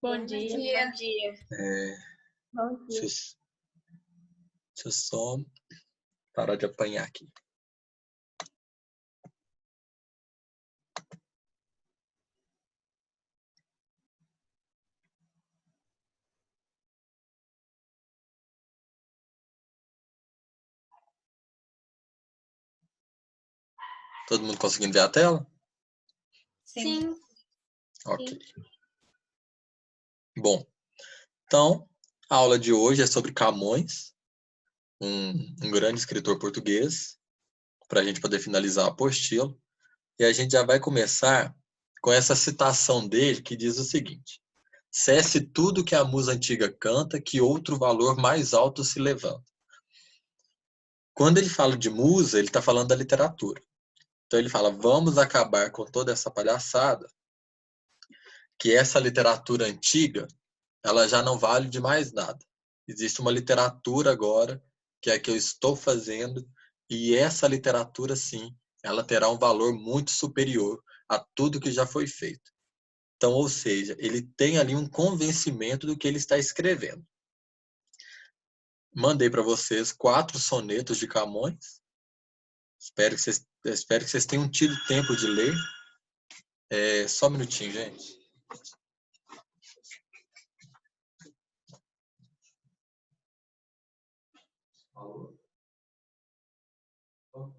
Bom dia. Bom dia. Bom dia. Deixa eu só parar de apanhar aqui. Todo mundo conseguindo ver a tela? Sim. Ok. Bom, então, a aula de hoje é sobre Camões, um grande escritor português, para a gente poder finalizar a apostila. E a gente já vai começar com essa citação dele que diz o seguinte: cesse tudo que a musa antiga canta, que outro valor mais alto se levanta. Quando ele fala de musa, ele está falando da literatura. Então ele fala, vamos acabar com toda essa palhaçada, que essa literatura antiga, ela já não vale de mais nada. Existe uma literatura agora, que é a que eu estou fazendo, e essa literatura, sim, ela terá um valor muito superior a tudo que já foi feito. Então, ou seja, ele tem ali um convencimento do que ele está escrevendo. Mandei para vocês 4 sonetos de Camões. Espero que vocês tenham tido tempo de ler. Só um minutinho, gente. Alô? Oi?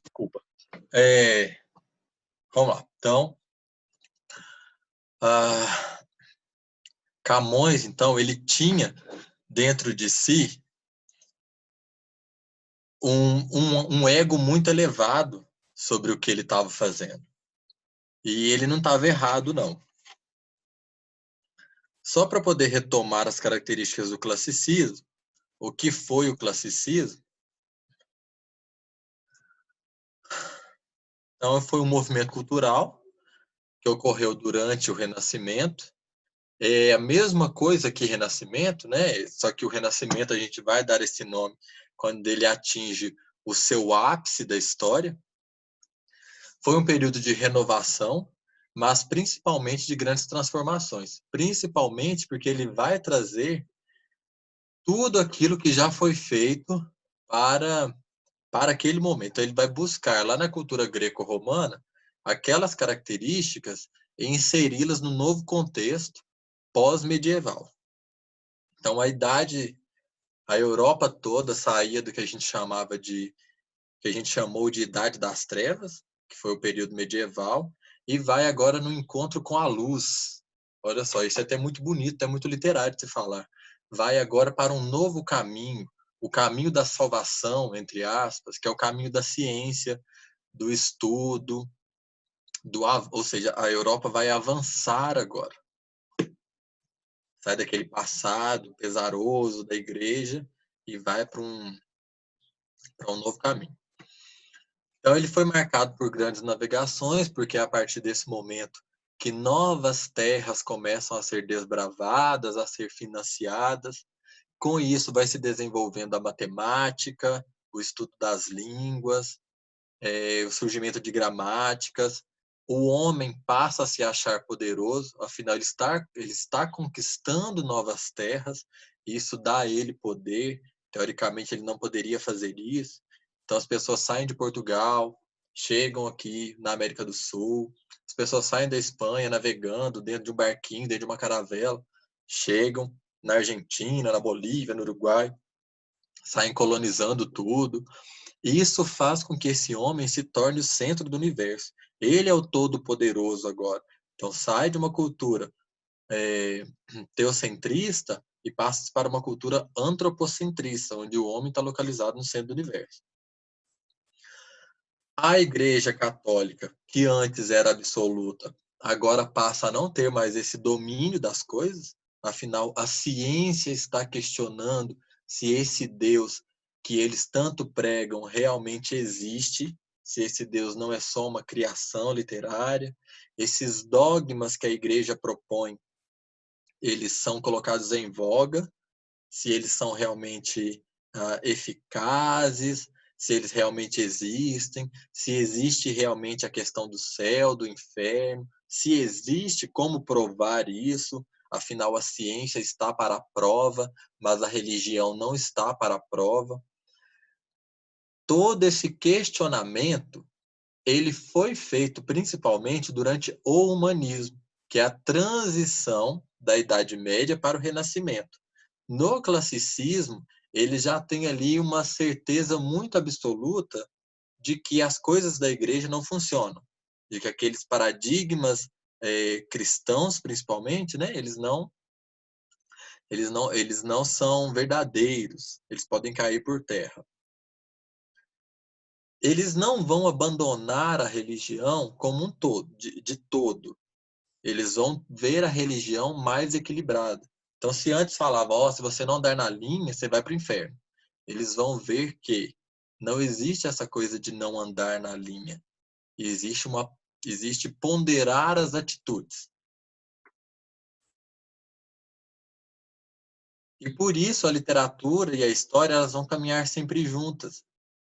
Desculpa. Vamos lá. Então, Camões, então, ele tinha dentro de si um ego muito elevado sobre o que ele estava fazendo. E ele não estava errado, não. Só para poder retomar as características do classicismo, o que foi o classicismo? Então, foi um movimento cultural que ocorreu durante o Renascimento. É a mesma coisa que Renascimento, né? Só que o Renascimento a gente vai dar esse nome quando ele atinge o seu ápice da história. Foi um período de renovação, mas principalmente de grandes transformações. Principalmente porque ele vai trazer tudo aquilo que já foi feito para aquele momento. Então, ele vai buscar lá na cultura greco-romana aquelas características e inseri-las no novo contexto pós-medieval. Então, a Europa toda saía do que a gente chamou de Idade das Trevas, que foi o período medieval, e vai agora no encontro com a luz. Olha só, isso é até muito bonito, é muito literário de se falar. Vai agora para um novo caminho, o caminho da salvação, entre aspas, que é o caminho da ciência, do estudo, ou seja, a Europa vai avançar agora. Sai daquele passado pesaroso da igreja e vai para um novo caminho. Então, ele foi marcado por grandes navegações, porque é a partir desse momento que novas terras começam a ser desbravadas, a ser financiadas. Com isso, vai se desenvolvendo a matemática, o estudo das línguas, o surgimento de gramáticas. O homem passa a se achar poderoso, afinal, ele está conquistando novas terras, e isso dá a ele poder. Teoricamente, ele não poderia fazer isso. Então, as pessoas saem de Portugal, chegam aqui na América do Sul, as pessoas saem da Espanha navegando dentro de um barquinho, dentro de uma caravela, chegam na Argentina, na Bolívia, no Uruguai, saem colonizando tudo. E isso faz com que esse homem se torne o centro do universo. Ele é o todo-poderoso agora. Então, sai de uma cultura teocentrista e passa para uma cultura antropocentrista, onde o homem está localizado no centro do universo. A Igreja Católica, que antes era absoluta, agora passa a não ter mais esse domínio das coisas. Afinal, a ciência está questionando se esse Deus que eles tanto pregam realmente existe, se esse Deus não é só uma criação literária. Esses dogmas que a igreja propõe, eles são colocados em voga, se eles são realmente eficazes, se eles realmente existem, se existe realmente a questão do céu, do inferno, se existe como provar isso. Afinal, a ciência está para a prova, mas a religião não está para a prova. Todo esse questionamento, ele foi feito principalmente durante o humanismo, que é a transição da Idade Média para o Renascimento. No classicismo, ele já tem ali uma certeza muito absoluta de que as coisas da igreja não funcionam, de que aqueles paradigmas cristãos, principalmente, né, eles não são verdadeiros, eles podem cair por terra. Eles não vão abandonar a religião como um todo, de todo. Eles vão ver a religião mais equilibrada. Então, se antes falava, se você não der na linha, você vai para o inferno. Eles vão ver que não existe essa coisa de não andar na linha. Existe ponderar as atitudes. E por isso a literatura e a história elas vão caminhar sempre juntas.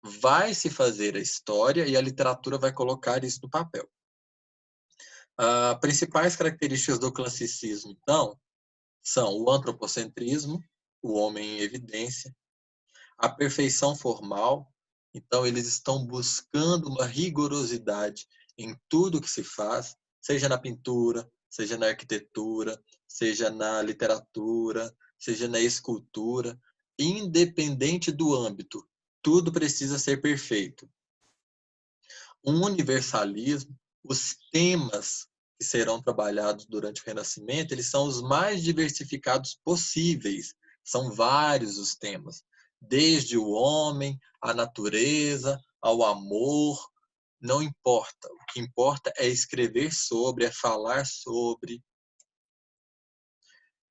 Vai se fazer a história e a literatura vai colocar isso no papel. As principais características do classicismo, então, são o antropocentrismo, o homem em evidência, a perfeição formal. Então, eles estão buscando uma rigorosidade em tudo que se faz, seja na pintura, seja na arquitetura, seja na literatura, seja na escultura, independente do âmbito, tudo precisa ser perfeito. Um universalismo, os temas que serão trabalhados durante o Renascimento, eles são os mais diversificados possíveis. São vários os temas, desde o homem, a natureza, ao amor, não importa. O que importa é escrever sobre, é falar sobre.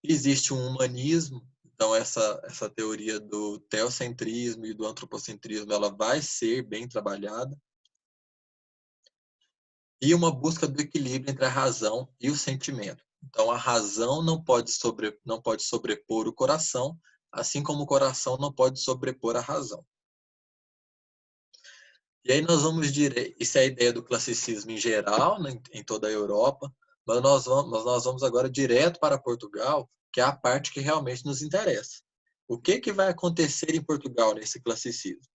Existe um humanismo, então essa teoria do teocentrismo e do antropocentrismo, ela vai ser bem trabalhada. E uma busca do equilíbrio entre a razão e o sentimento. Então, a razão não pode sobrepor o coração, assim como o coração não pode sobrepor a razão. E aí nós vamos isso é a ideia do classicismo em geral, né, em toda a Europa, mas nós vamos agora direto para Portugal, que é a parte que realmente nos interessa. O que vai acontecer em Portugal nesse classicismo?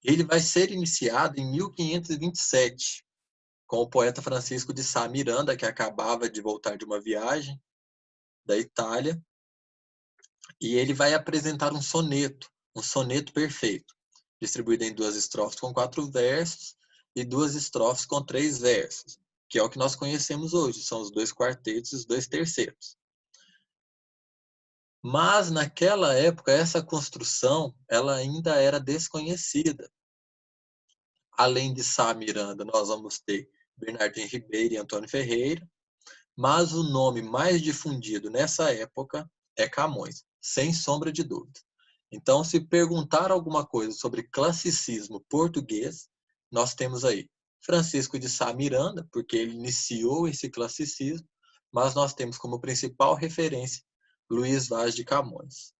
Ele vai ser iniciado em 1527, com o poeta Francisco de Sá Miranda, que acabava de voltar de uma viagem da Itália, e ele vai apresentar um soneto perfeito, distribuído em 2 estrofes com 4 versos, e 2 estrofes com 3 versos, que é o que nós conhecemos hoje, são os 2 quartetos e os 2 tercetos. Mas, naquela época, essa construção ela ainda era desconhecida. Além de Sá Miranda, nós vamos ter Bernardino Ribeiro e Antônio Ferreira, mas o nome mais difundido nessa época é Camões, sem sombra de dúvida. Então, se perguntar alguma coisa sobre classicismo português, nós temos aí Francisco de Sá Miranda, porque ele iniciou esse classicismo, mas nós temos como principal referência Luís Vaz de Camões.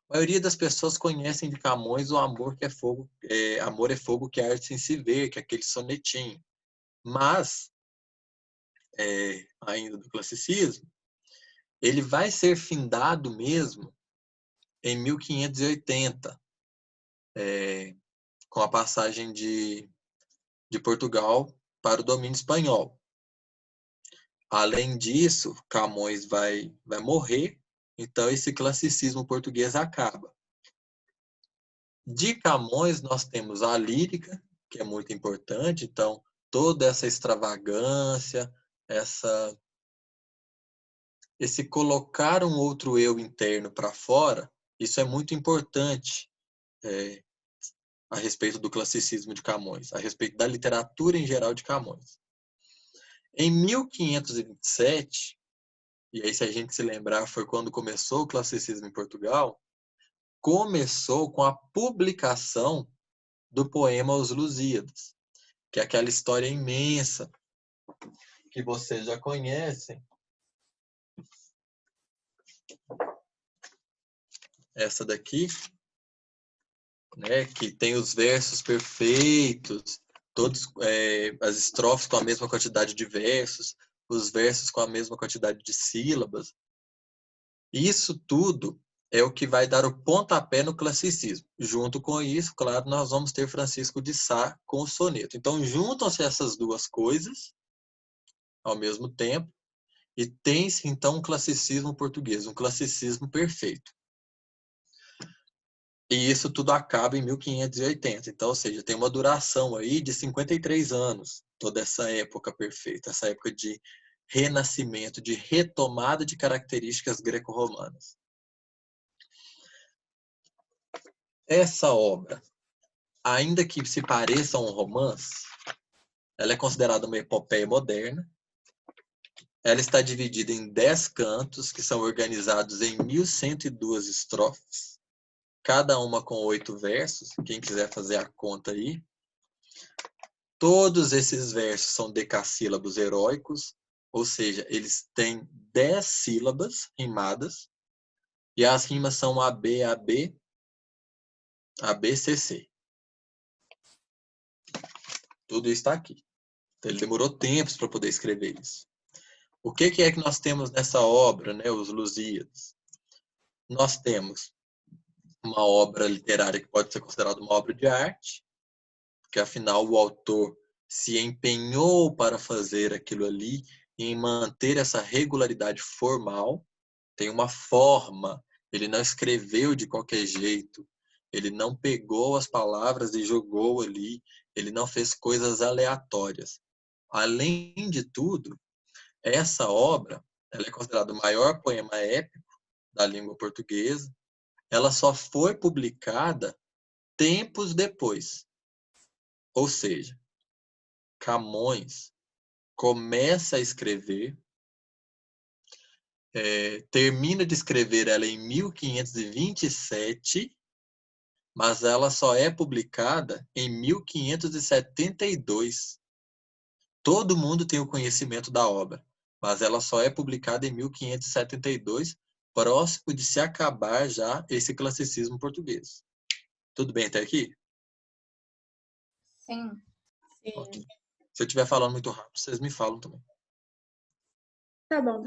A maioria das pessoas conhecem de Camões o Amor que é Fogo, Amor é Fogo que arde sem se ver, que é aquele sonetinho. Mas, ainda do classicismo, ele vai ser findado mesmo em 1580, com a passagem de Portugal para o domínio espanhol. Além disso, Camões vai morrer, então esse classicismo português acaba. De Camões, nós temos a lírica, que é muito importante, então toda essa extravagância, esse colocar um outro eu interno para fora, isso é muito importante a respeito do classicismo de Camões, a respeito da literatura em geral de Camões. Em 1527, e aí se a gente se lembrar, foi quando começou o classicismo em Portugal, começou com a publicação do poema Os Lusíadas, que é aquela história imensa que vocês já conhecem. Essa daqui, né, que tem os versos perfeitos, todos as estrofes com a mesma quantidade de versos, os versos com a mesma quantidade de sílabas. Isso tudo é o que vai dar o pontapé no classicismo. Junto com isso, claro, nós vamos ter Francisco de Sá com o soneto. Então, juntam-se essas duas coisas ao mesmo tempo e tem-se, então, um classicismo português, um classicismo perfeito. E isso tudo acaba em 1580. Então, ou seja, tem uma duração aí de 53 anos, toda essa época perfeita, essa época de renascimento, de retomada de características greco-romanas. Essa obra, ainda que se pareça um romance, ela é considerada uma epopeia moderna. Ela está dividida em 10 cantos, que são organizados em 1102 estrofes, cada uma com 8 versos, quem quiser fazer a conta aí. Todos esses versos são decassílabos heróicos, ou seja, eles têm 10 sílabas rimadas, e as rimas são AB, AB, AB, CC. Tudo isso está aqui. Então, ele demorou tempos para poder escrever isso. O que é que nós temos nessa obra, né, Os Lusíadas? Nós temos uma obra literária que pode ser considerada uma obra de arte, porque afinal o autor se empenhou para fazer aquilo ali, em manter essa regularidade formal, tem uma forma, ele não escreveu de qualquer jeito, ele não pegou as palavras e jogou ali, ele não fez coisas aleatórias. Além de tudo, essa obra, ela é considerada o maior poema épico da língua portuguesa. Ela só foi publicada tempos depois. Ou seja, Camões começa a escrever, termina de escrever ela em 1527, mas ela só é publicada em 1572. Todo mundo tem o conhecimento da obra, mas ela só é publicada em 1572, próximo de se acabar já esse classicismo português. Tudo bem até aqui? Sim. Sim. Okay. Se eu estiver falando muito rápido, vocês me falam também. Tá bom.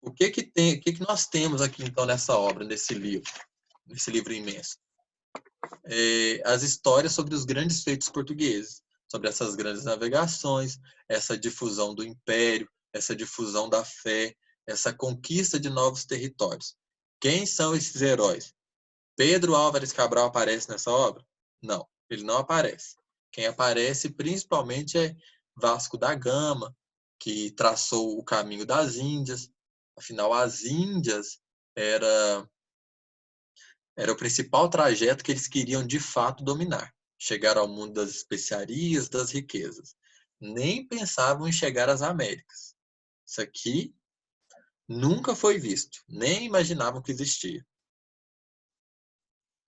O que nós temos aqui, então, nessa obra, nesse livro imenso? As histórias sobre os grandes feitos portugueses, sobre essas grandes navegações, essa difusão do império, essa difusão da fé, essa conquista de novos territórios. Quem são esses heróis? Pedro Álvares Cabral aparece nessa obra? Não. Ele não aparece. Quem aparece principalmente é Vasco da Gama, que traçou o caminho das Índias. Afinal, as Índias era o principal trajeto que eles queriam de fato dominar. Chegar ao mundo das especiarias, das riquezas. Nem pensavam em chegar às Américas. Isso aqui nunca foi visto, nem imaginavam que existia.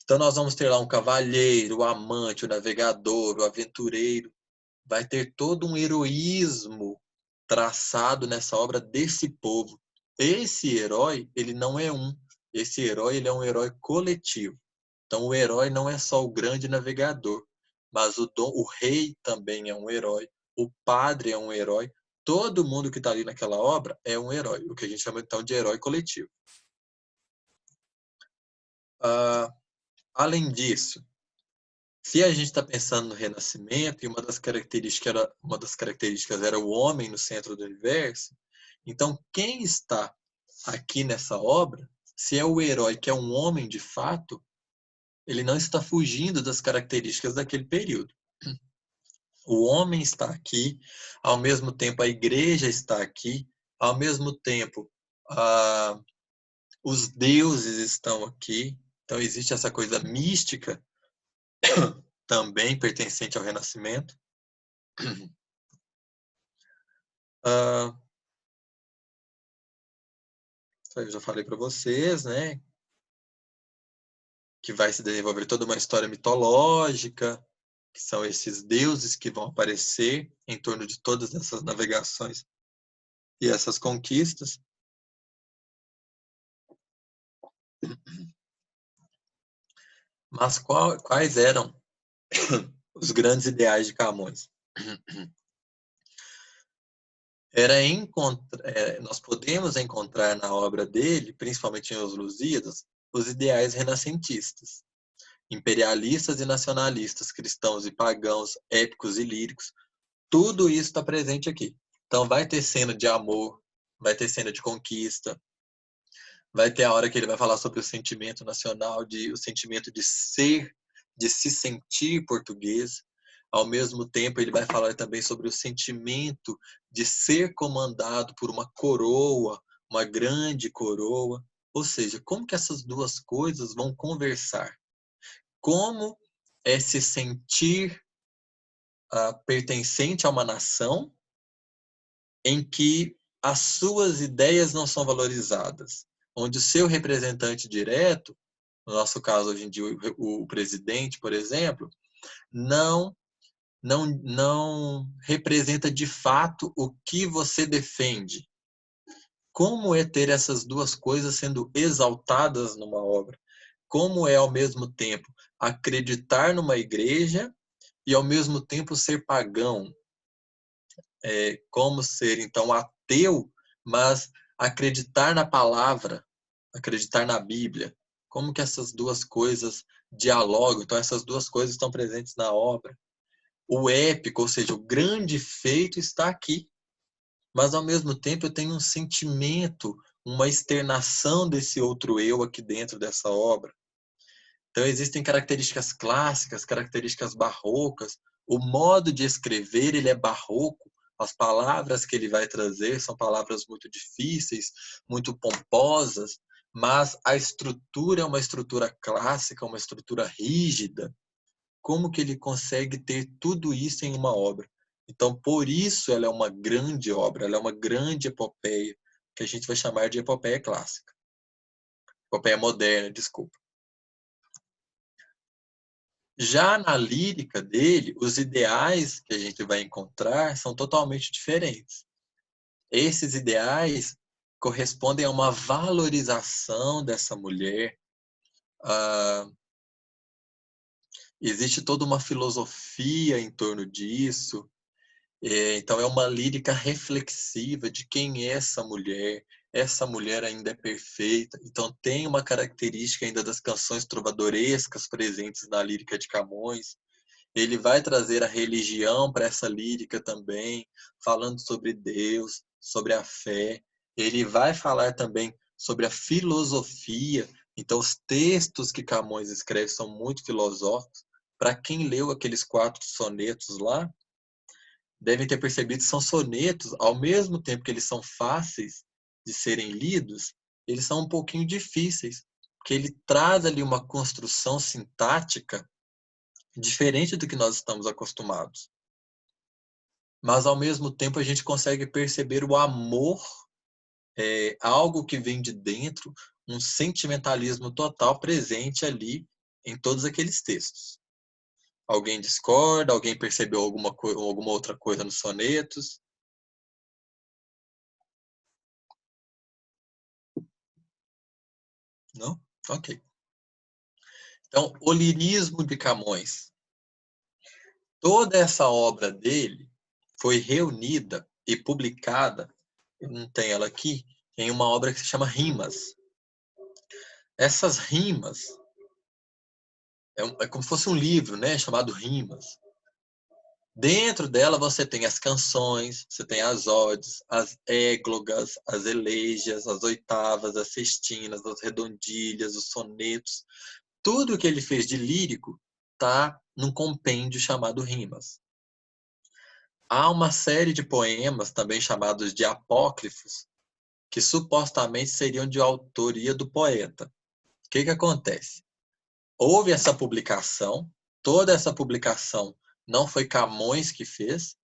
Então nós vamos ter lá um cavalheiro, o amante, o navegador, o aventureiro. Vai ter todo um heroísmo traçado nessa obra desse povo. Esse herói, ele não é um. Esse herói, ele é um herói coletivo. Então o herói não é só o grande navegador, mas o rei também é um herói, o padre é um herói. Todo mundo que está ali naquela obra é um herói, o que a gente chama então de herói coletivo. Além disso, se a gente está pensando no Renascimento, e uma das características era o homem no centro do universo, então quem está aqui nessa obra, se é o herói que é um homem de fato, ele não está fugindo das características daquele período. O homem está aqui, ao mesmo tempo a igreja está aqui, ao mesmo tempo os deuses estão aqui. Então existe essa coisa mística também pertencente ao Renascimento. Eu já falei para vocês, né, que vai se desenvolver toda uma história mitológica, que são esses deuses que vão aparecer em torno de todas essas navegações e essas conquistas. Mas quais eram os grandes ideais de Camões? Nós podemos encontrar na obra dele, principalmente em Os Lusíadas, os ideais renascentistas, imperialistas e nacionalistas, cristãos e pagãos, épicos e líricos. Tudo isso está presente aqui. Então vai ter cena de amor, vai ter cena de conquista, vai ter a hora que ele vai falar sobre o sentimento nacional, o sentimento de ser, de se sentir português. Ao mesmo tempo, ele vai falar também sobre o sentimento de ser comandado por uma coroa, uma grande coroa. Ou seja, como que essas duas coisas vão conversar? Como é se sentir pertencente a uma nação em que as suas ideias não são valorizadas, onde o seu representante direto, no nosso caso hoje em dia o presidente, por exemplo, não representa de fato o que você defende. Como é ter essas duas coisas sendo exaltadas numa obra? Como é, ao mesmo tempo, acreditar numa igreja e, ao mesmo tempo, ser pagão? Como ser, então, ateu, mas acreditar na palavra, acreditar na Bíblia? Como que essas duas coisas dialogam? Então, essas duas coisas estão presentes na obra. O épico, ou seja, o grande feito está aqui. Mas, ao mesmo tempo, eu tenho um sentimento, uma externação desse outro eu aqui dentro dessa obra. Então, existem características clássicas, características barrocas. O modo de escrever, ele é barroco. As palavras que ele vai trazer são palavras muito difíceis, muito pomposas, mas a estrutura é uma estrutura clássica, uma estrutura rígida. Como que ele consegue ter tudo isso em uma obra? Então, por isso ela é uma grande obra, ela é uma grande epopeia, que a gente vai chamar de epopeia clássica. Epopeia moderna, desculpa. Já na lírica dele, os ideais que a gente vai encontrar são totalmente diferentes. Esses ideais correspondem a uma valorização dessa mulher. Existe toda uma filosofia em torno disso. Então é uma lírica reflexiva de quem é essa mulher. Essa mulher ainda é perfeita. Então tem uma característica ainda das canções trovadorescas presentes na lírica de Camões. Ele vai trazer a religião para essa lírica também, falando sobre Deus, sobre a fé. Ele vai falar também sobre a filosofia. Então os textos que Camões escreve são muito filosóficos. para quem leu aqueles 4 sonetos lá, devem ter percebido que são sonetos, ao mesmo tempo que eles são fáceis de serem lidos, eles são um pouquinho difíceis, porque ele traz ali uma construção sintática diferente do que nós estamos acostumados. Mas, ao mesmo tempo, a gente consegue perceber o amor, algo que vem de dentro, um sentimentalismo total presente ali em todos aqueles textos. Alguém discorda? Alguém percebeu alguma outra coisa nos sonetos? Não? Ok. Então, o lirismo de Camões. Toda essa obra dele foi reunida e publicada, eu não tenho ela aqui, em uma obra que se chama Rimas. Essas rimas é como se fosse um livro, né, chamado Rimas. Dentro dela você tem as canções, você tem as odes, as églogas, as elégias, as oitavas, as sextinas, as redondilhas, os sonetos. Tudo que ele fez de lírico está num compêndio chamado Rimas. Há uma série de poemas, também chamados de apócrifos, que supostamente seriam de autoria do poeta. O que acontece? Houve essa publicação, toda essa publicação não foi Camões que fez,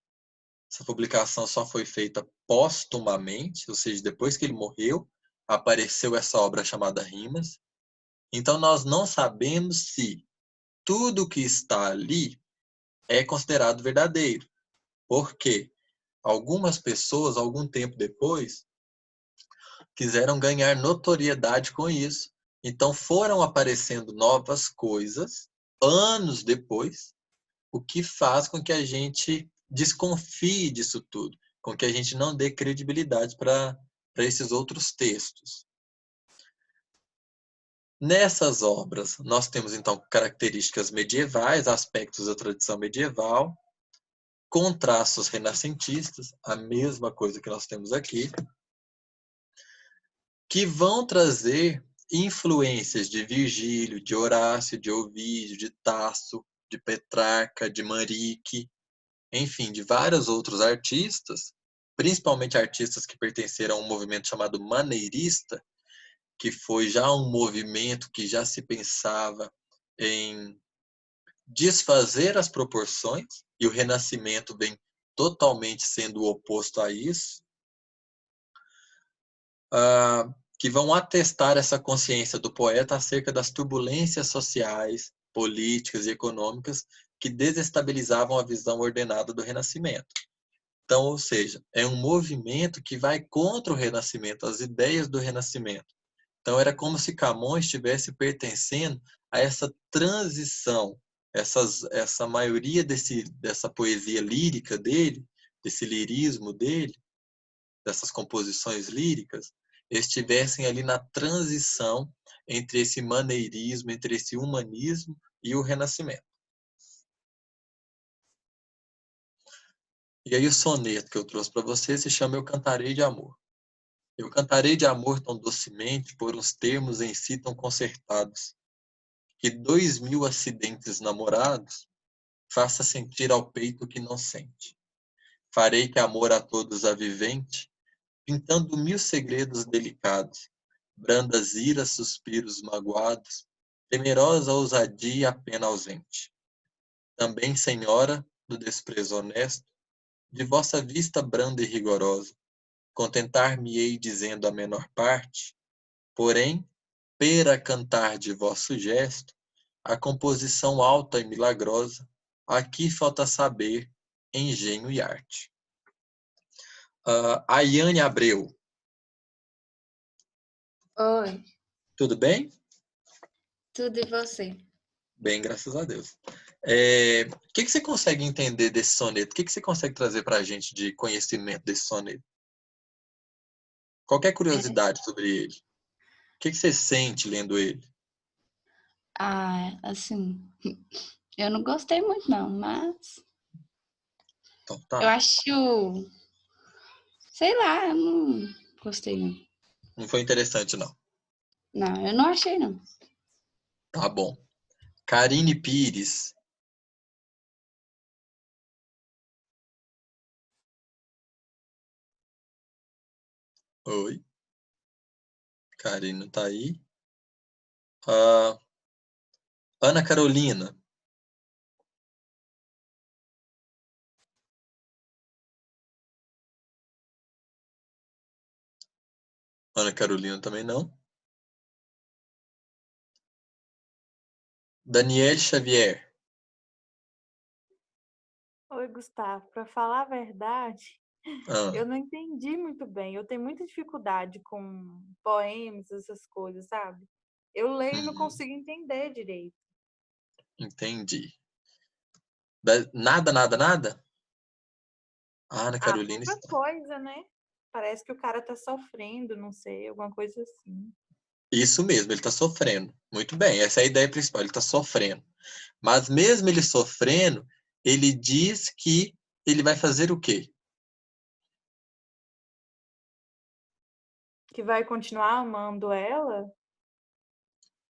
essa publicação só foi feita póstumamente, ou seja, depois que ele morreu, apareceu essa obra chamada Rimas. Então nós não sabemos se tudo que está ali é considerado verdadeiro, porque algumas pessoas, algum tempo depois, quiseram ganhar notoriedade com isso. Então foram aparecendo novas coisas anos depois, o que faz com que a gente desconfie disso tudo, com que a gente não dê credibilidade para esses outros textos. Nessas obras, nós temos então características medievais, aspectos da tradição medieval, com traços renascentistas, a mesma coisa que nós temos aqui, que vão trazer influências de Virgílio, de Horácio, de Ovídio, de Tasso, de Petrarca, de Manrique, enfim, de vários outros artistas, principalmente artistas que pertenceram a um movimento chamado maneirista, que foi já um movimento que já se pensava em desfazer as proporções, e o Renascimento vem totalmente sendo o oposto a isso, que vão atestar essa consciência do poeta acerca das turbulências sociais, políticas e econômicas que desestabilizavam a visão ordenada do Renascimento. Então, ou seja, é um movimento que vai contra o Renascimento, as ideias do Renascimento. Então, era como se Camões estivesse pertencendo a essa transição, essa maioria dessa poesia lírica dele, desse lirismo dele, dessas composições líricas, estivessem ali na transição entre esse maneirismo, entre esse humanismo e o Renascimento. E aí o soneto que eu trouxe para você se chama Eu Cantarei de Amor. Eu cantarei de amor tão docemente por uns termos em si tão concertados, que 2000 acidentes namorados faça sentir ao peito o que não sente. Farei que amor a todos avivente, pintando 1000 segredos delicados, brandas iras, suspiros magoados, temerosa ousadia a pena ausente. Também, senhora, do desprezo honesto, de vossa vista branda e rigorosa, contentar-me-ei dizendo a menor parte, porém, pera cantar de vosso gesto, a composição alta e milagrosa, aqui falta saber, engenho e arte. Ayane Abreu. Oi, Tudo bem? tudo e você? Bem, graças a Deus. O que você consegue entender desse soneto? O que você consegue trazer para a gente de conhecimento desse soneto? Qualquer É, curiosidade sobre ele? O que você sente lendo ele? assim, eu não gostei muito não, mas Então eu tá. acho, sei lá, eu não gostei não. Não foi interessante, não. Não, eu não achei não. Tá bom. Carine Pires. Oi. Karina tá aí. Ah, Ana Carolina. Ana Carolina também não. Daniele Xavier. Oi, Gustavo. Para falar a verdade, Ah, eu não entendi muito bem. Eu tenho muita dificuldade com poemas, essas coisas, sabe? Eu leio e não consigo entender direito. entendi. Nada, nada, nada? Ah, Ana Ah, Carolina pouca está. coisa, né? Parece que o cara tá sofrendo, não sei, alguma coisa assim. Isso mesmo, ele está sofrendo. Muito bem, essa é a ideia principal, ele está sofrendo. Mas mesmo ele sofrendo, ele diz que ele vai fazer o quê? Que vai continuar amando ela?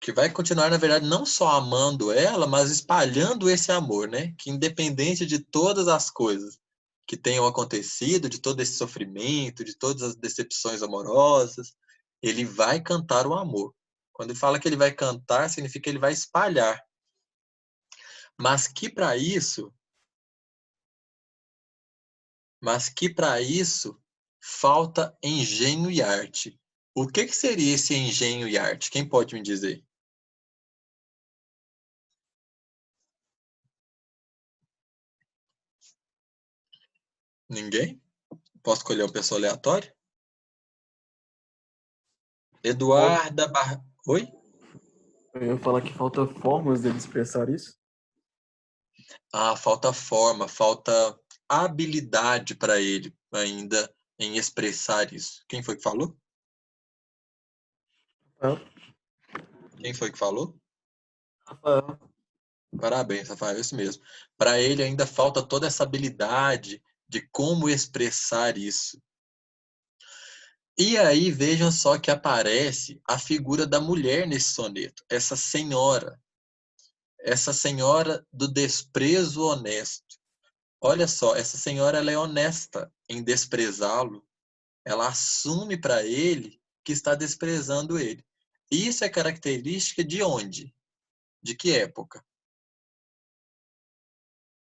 Que vai continuar, na verdade, não só amando ela, mas espalhando esse amor, né? Que independente de todas as coisas que tenham acontecido, de todo esse sofrimento, de todas as decepções amorosas, ele vai cantar o amor. Quando ele fala que ele vai cantar, significa que ele vai espalhar. Mas que para isso, falta engenho e arte. O que seria esse engenho e arte? Quem pode me dizer? Ninguém? Posso escolher uma pessoa aleatória? Eduarda Bar... Oi? Eu ia falar que falta formas dele expressar isso. Ah, falta forma, falta habilidade para ele ainda em expressar isso. Quem foi que falou? Rafael, Quem foi que falou? Rafael, Parabéns, Rafael, é isso mesmo. Para ele ainda falta toda essa habilidade de como expressar isso. E aí vejam só que aparece a figura da mulher nesse soneto, essa senhora do desprezo honesto. Olha só, essa senhora ela é honesta em desprezá-lo. Ela assume para ele que está desprezando ele. Isso é característica de onde? De que época?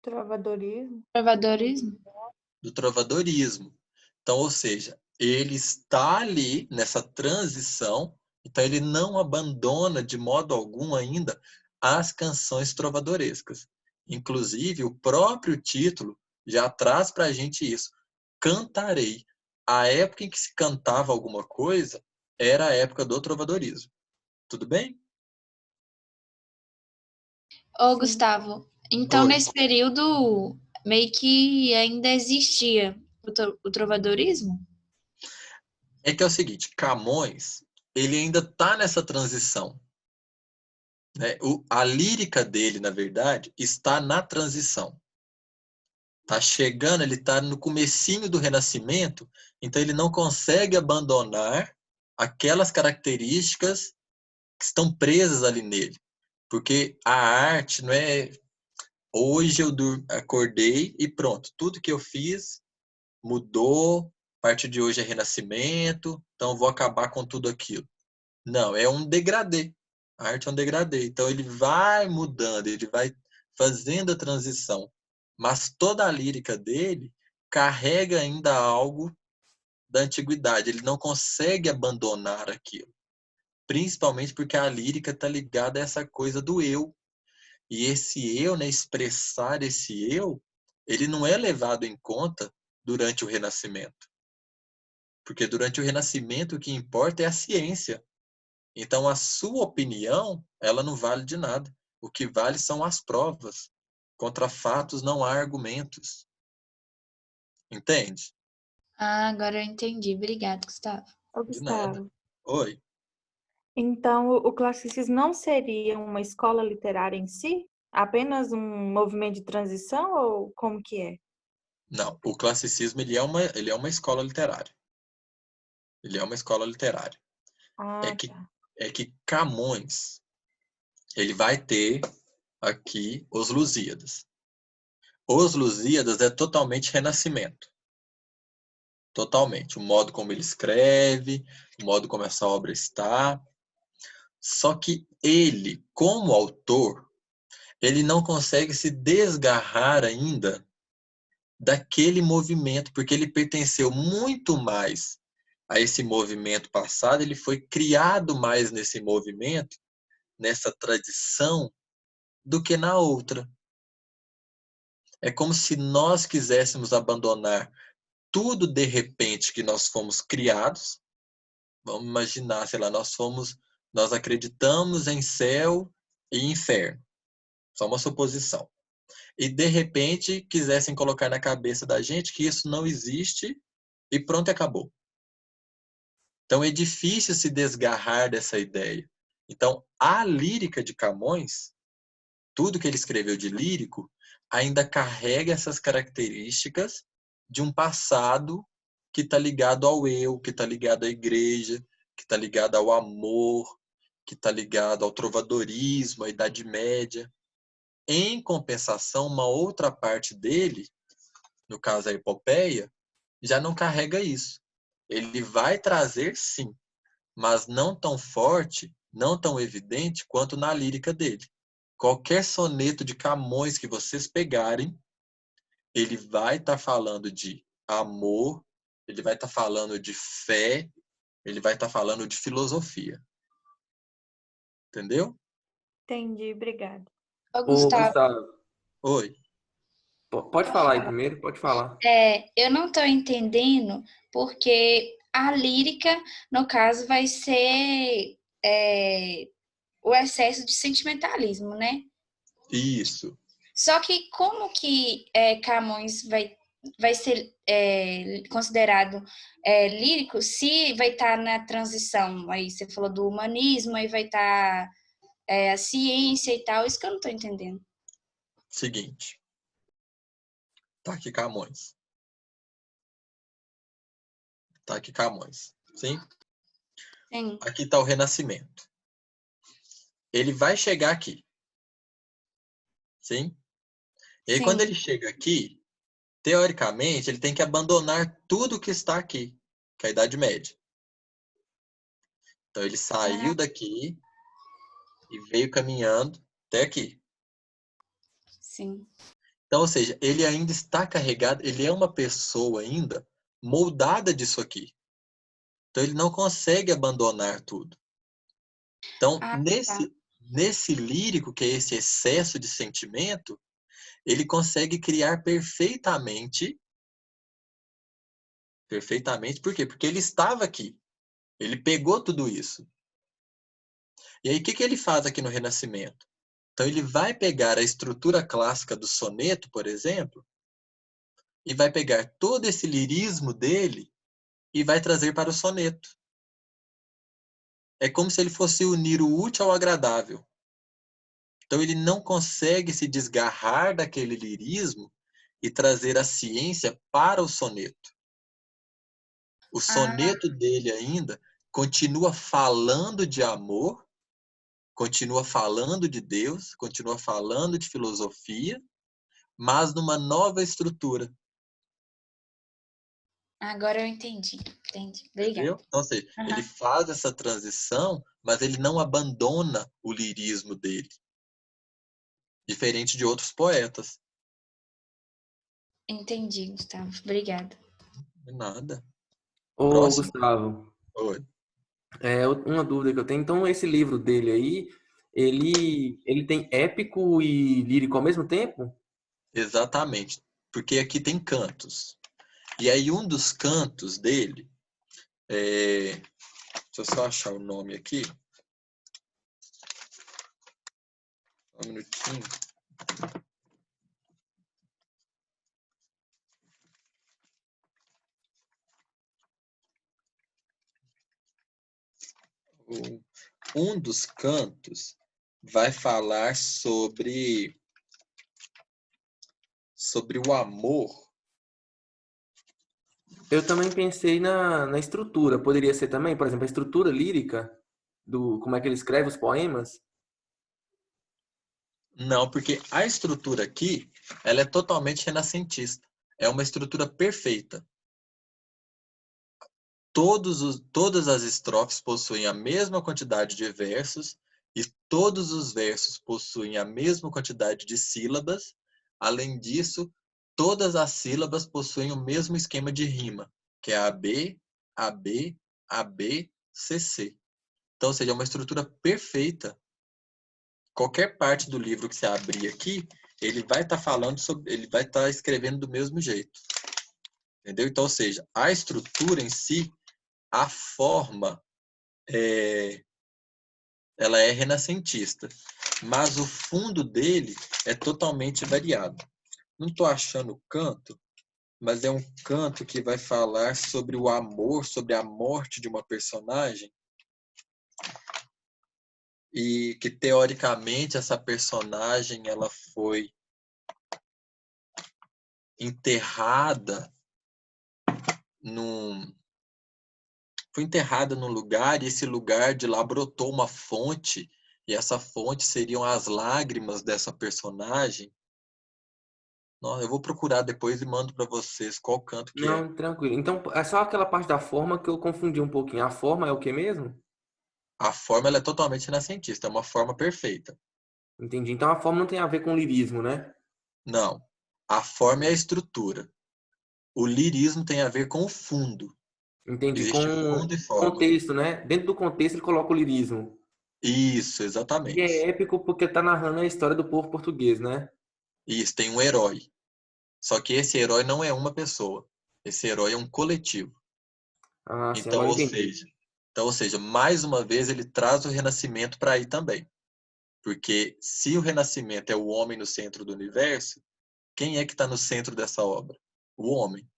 Trovadorismo? Conservadorismo? Do trovadorismo. Então, ou seja, ele está ali nessa transição, então ele não abandona de modo algum ainda as canções trovadorescas. Inclusive, o próprio título já traz para a gente isso. Cantarei. A época em que se cantava alguma coisa era a época do trovadorismo. Tudo bem? Ô, Sim. Gustavo, então Oi. nesse período meio que ainda existia o trovadorismo? É que é o seguinte, Camões, ele ainda está nessa transição. Né? A lírica dele, na verdade, está na transição. Está chegando, ele está no comecinho do Renascimento, então ele não consegue abandonar aquelas características que estão presas ali nele. Porque a arte não é hoje eu acordei e pronto, tudo que eu fiz mudou, a partir de hoje é renascimento, então vou acabar com tudo aquilo. Não, é um degradê. A arte é um degradê. Então ele vai mudando, ele vai fazendo a transição. Mas toda a lírica dele carrega ainda algo da antiguidade. Ele não consegue abandonar aquilo. Principalmente porque a lírica está ligada a essa coisa do eu. E esse eu, né, expressar esse eu, ele não é levado em conta durante o Renascimento. Porque durante o Renascimento o que importa é a ciência. Então, a sua opinião, ela não vale de nada. O que vale são as provas. Contra fatos não há argumentos. Entende? Ah, agora eu entendi. Obrigada, Gustavo. Ô, De nada. Gustavo, Oi. então o classicismo não seria uma escola literária em si? Apenas um movimento de transição ou como que é? Não, o classicismo ele é uma escola literária. Ele é uma escola literária. É Ah, que, tá. é que Camões, ele vai ter aqui os Lusíadas. Os Lusíadas é totalmente renascimento. Totalmente. O modo como ele escreve, o modo como essa obra está. Só que ele, como autor, ele não consegue se desgarrar ainda daquele movimento, porque ele pertenceu muito mais a esse movimento passado, ele foi criado mais nesse movimento, nessa tradição, do que na outra. É como se nós quiséssemos abandonar tudo de repente que nós fomos criados. Vamos imaginar, sei lá, nós acreditamos em céu e inferno. Só uma suposição. E de repente quisessem colocar na cabeça da gente que isso não existe e pronto, acabou. Então é difícil se desgarrar dessa ideia. Então a lírica de Camões, tudo que ele escreveu de lírico, ainda carrega essas características de um passado que está ligado ao eu, que está ligado à igreja, que está ligado ao amor, que está ligado ao trovadorismo, à Idade Média. Em compensação, uma outra parte dele, no caso a epopeia, já não carrega isso. Ele vai trazer, sim, mas não tão forte, não tão evidente quanto na lírica dele. Qualquer soneto de Camões que vocês pegarem, ele vai estar falando de amor, ele vai estar falando de fé, ele vai estar falando de filosofia. Entendeu? Entendi, obrigada. Ô, Ô, Gustavo, Gustavo, Oi. pode falar aí primeiro? Pode falar. eu não estou entendendo porque a lírica, no caso, vai ser o excesso de sentimentalismo, né? Isso. Só que como que Camões vai ser considerado lírico se vai estar na transição? Aí você falou do humanismo, aí vai estar a ciência e tal, isso que eu não estou entendendo. Seguinte. Tá aqui Camões. Tá aqui Camões. Sim? Sim. Aqui está o Renascimento. Ele vai chegar aqui. Sim? E aí, quando Sim. ele chega aqui, teoricamente, ele tem que abandonar tudo que está aqui, que é a Idade Média. Então, ele saiu daqui e veio caminhando até aqui. Sim. Então, ou seja, ele ainda está carregado, ele é uma pessoa ainda moldada disso aqui. Então, ele não consegue abandonar tudo. Então, Ah, tá. nesse lírico, que é esse excesso de sentimento, ele consegue criar perfeitamente. Perfeitamente, por quê? Porque ele estava aqui. Ele pegou tudo isso. E aí, o que ele faz aqui no Renascimento? Então, ele vai pegar a estrutura clássica do soneto, por exemplo, e vai pegar todo esse lirismo dele e vai trazer para o soneto. É como se ele fosse unir o útil ao agradável. Então, ele não consegue se desgarrar daquele lirismo e trazer a ciência para o soneto. O soneto dele ainda continua falando de amor, continua falando de Deus, continua falando de filosofia, mas numa nova estrutura. Agora eu entendi. Obrigada. Entendeu? Então, ou seja, ele Aham. faz essa transição, mas ele não abandona o lirismo dele. Diferente de outros poetas. Entendi, Gustavo. Obrigada. De nada. Ô, Próximo. Gustavo, Oi. uma dúvida que eu tenho. Então, esse livro dele aí, ele tem épico e lírico ao mesmo tempo? Exatamente. Porque aqui tem cantos. E aí um dos cantos dele, deixa eu só achar o nome aqui. Um minutinho. Um dos cantos vai falar sobre o amor. Eu também pensei na estrutura. Poderia ser também, por exemplo, a estrutura lírica do como é que ele escreve os poemas? Não, porque a estrutura aqui, ela é totalmente renascentista. É uma estrutura perfeita. todas as estrofes possuem a mesma quantidade de versos e todos os versos possuem a mesma quantidade de sílabas. Além disso, todas as sílabas possuem o mesmo esquema de rima, que é AB, AB, AB, CC. Então, ou seja, é uma estrutura perfeita. Qualquer parte do livro que você abrir aqui, ele vai estar falando sobre, ele vai estar escrevendo do mesmo jeito. Entendeu? Então, ou seja, a estrutura em si, a forma, ela é renascentista, mas o fundo dele é totalmente variado. Não estou achando o canto, mas é um canto que vai falar sobre o amor, sobre a morte de uma personagem, e que teoricamente essa personagem ela foi enterrada num lugar, e esse lugar de lá brotou uma fonte, e essa fonte seriam as lágrimas dessa personagem. Não, eu vou procurar depois e mando para vocês qual canto que é. Não, tranquilo. Então, é só aquela parte da forma que eu confundi um pouquinho. A forma é o que mesmo? A forma ela é totalmente renascentista, é uma forma perfeita. Entendi. Então a forma não tem a ver com lirismo, né? Não, a forma é a estrutura. O lirismo tem a ver com o fundo. Entendi. Existe fundo Com e forma. contexto, né? Dentro do contexto ele coloca o lirismo. Isso, E é exatamente. épico porque tá narrando a história do povo português, né? Isso, tem um herói. Só que esse herói não é uma pessoa. Esse herói é um coletivo. Ah, sim, Então, agora ou entendi. seja, mais uma vez ele traz o renascimento para aí também. Porque se o renascimento é o homem no centro do universo, quem é que está no centro dessa obra? O homem.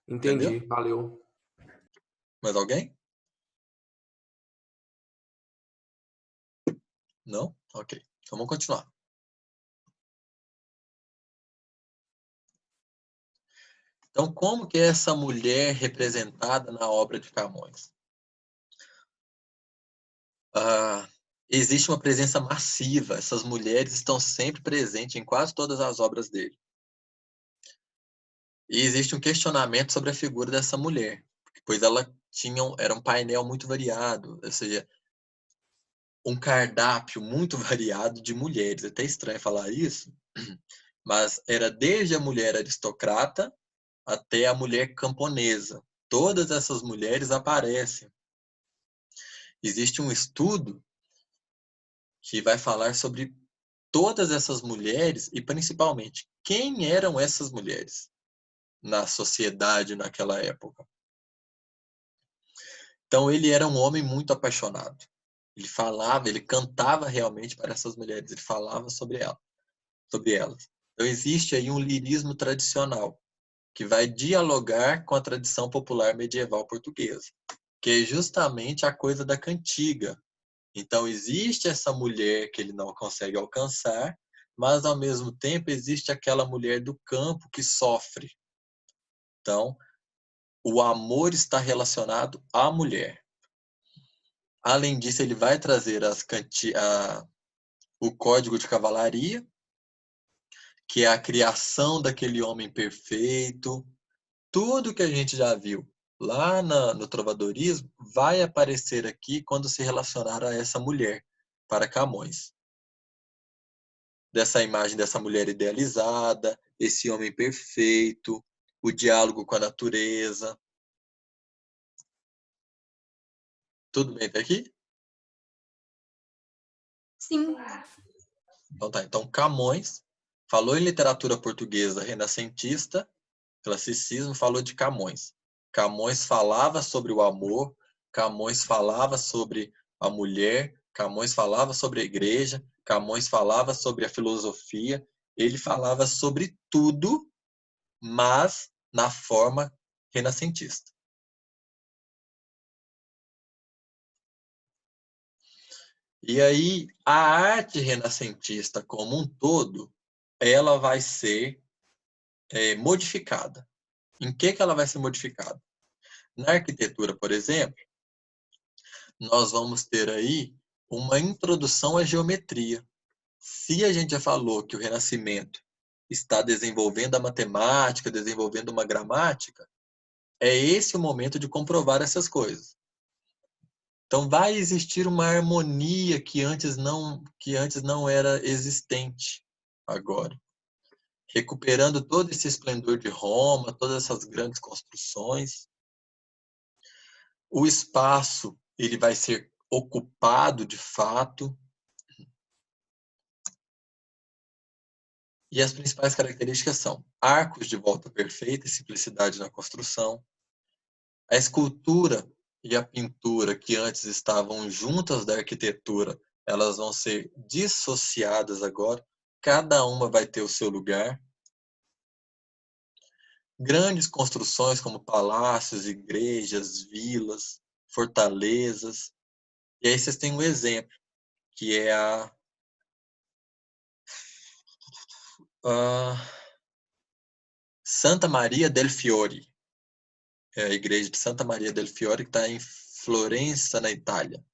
Entendi, Entendeu? valeu. Mais alguém? Não? Ok. Então vamos continuar. Então, como que é essa mulher representada na obra de Camões? Existe uma presença massiva. Essas mulheres estão sempre presentes em quase todas as obras dele. E existe um questionamento sobre a figura dessa mulher, pois ela era um painel muito variado, ou seja, um cardápio muito variado de mulheres. É até estranho falar isso, mas era desde a mulher aristocrata até a mulher camponesa. Todas essas mulheres aparecem. Existe um estudo que vai falar sobre todas essas mulheres e, principalmente, quem eram essas mulheres na sociedade naquela época. Então, ele era um homem muito apaixonado. Ele falava, ele cantava realmente para essas mulheres, ele falava sobre elas. Então, existe aí um lirismo tradicional, que vai dialogar com a tradição popular medieval portuguesa, que é justamente a coisa da cantiga. Então, existe essa mulher que ele não consegue alcançar, mas, ao mesmo tempo, existe aquela mulher do campo que sofre. Então, o amor está relacionado à mulher. Além disso, ele vai trazer o código de cavalaria, que é a criação daquele homem perfeito. Tudo que a gente já viu lá no trovadorismo vai aparecer aqui quando se relacionar a essa mulher, para Camões. Dessa imagem dessa mulher idealizada, esse homem perfeito, o diálogo com a natureza. Tudo bem até aqui? Sim. Então tá. Então, Camões falou em literatura portuguesa renascentista, classicismo, falou de Camões. Camões falava sobre o amor, Camões falava sobre a mulher, Camões falava sobre a igreja, Camões falava sobre a filosofia, ele falava sobre tudo, mas na forma renascentista. E aí, a arte renascentista como um todo, ela vai ser modificada. Em que ela vai ser modificada? Na arquitetura, por exemplo, nós vamos ter aí uma introdução à geometria. Se a gente já falou que o Renascimento está desenvolvendo a matemática, desenvolvendo uma gramática, é esse o momento de comprovar essas coisas. Então, vai existir uma harmonia que antes não era existente agora. Recuperando todo esse esplendor de Roma, todas essas grandes construções. O espaço ele vai ser ocupado de fato. E as principais características são arcos de volta perfeita e simplicidade na construção. A escultura e a pintura, que antes estavam juntas da arquitetura, elas vão ser dissociadas agora. Cada uma vai ter o seu lugar. Grandes construções como palácios, igrejas, vilas, fortalezas. E aí vocês têm um exemplo, que é a Santa Maria del Fiore. É a igreja de Santa Maria del Fiore, que está em Florença, na Itália.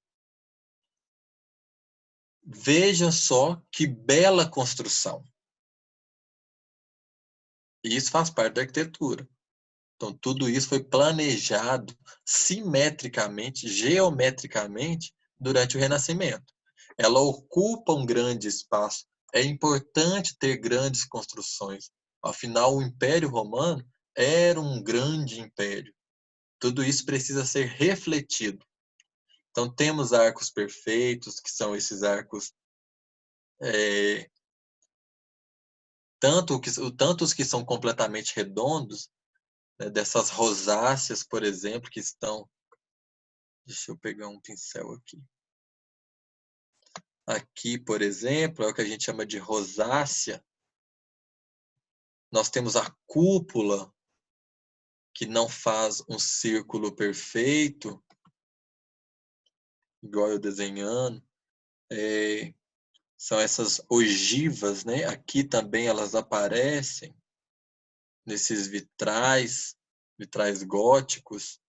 Veja só que bela construção. E isso faz parte da arquitetura. Então, tudo isso foi planejado simetricamente, geometricamente, durante o Renascimento. Ela ocupa um grande espaço. É importante ter grandes construções. Afinal, o Império Romano era um grande império. Tudo isso precisa ser refletido. Então, temos arcos perfeitos, que são esses arcos, tanto os que são completamente redondos, né, dessas rosáceas, por exemplo, que estão... Deixa eu pegar um pincel aqui. Aqui, por exemplo, é o que a gente chama de rosácea. Nós temos a cúpula, que não faz um círculo perfeito, igual eu desenhando. São essas ogivas, né? Aqui também elas aparecem nesses vitrais góticos.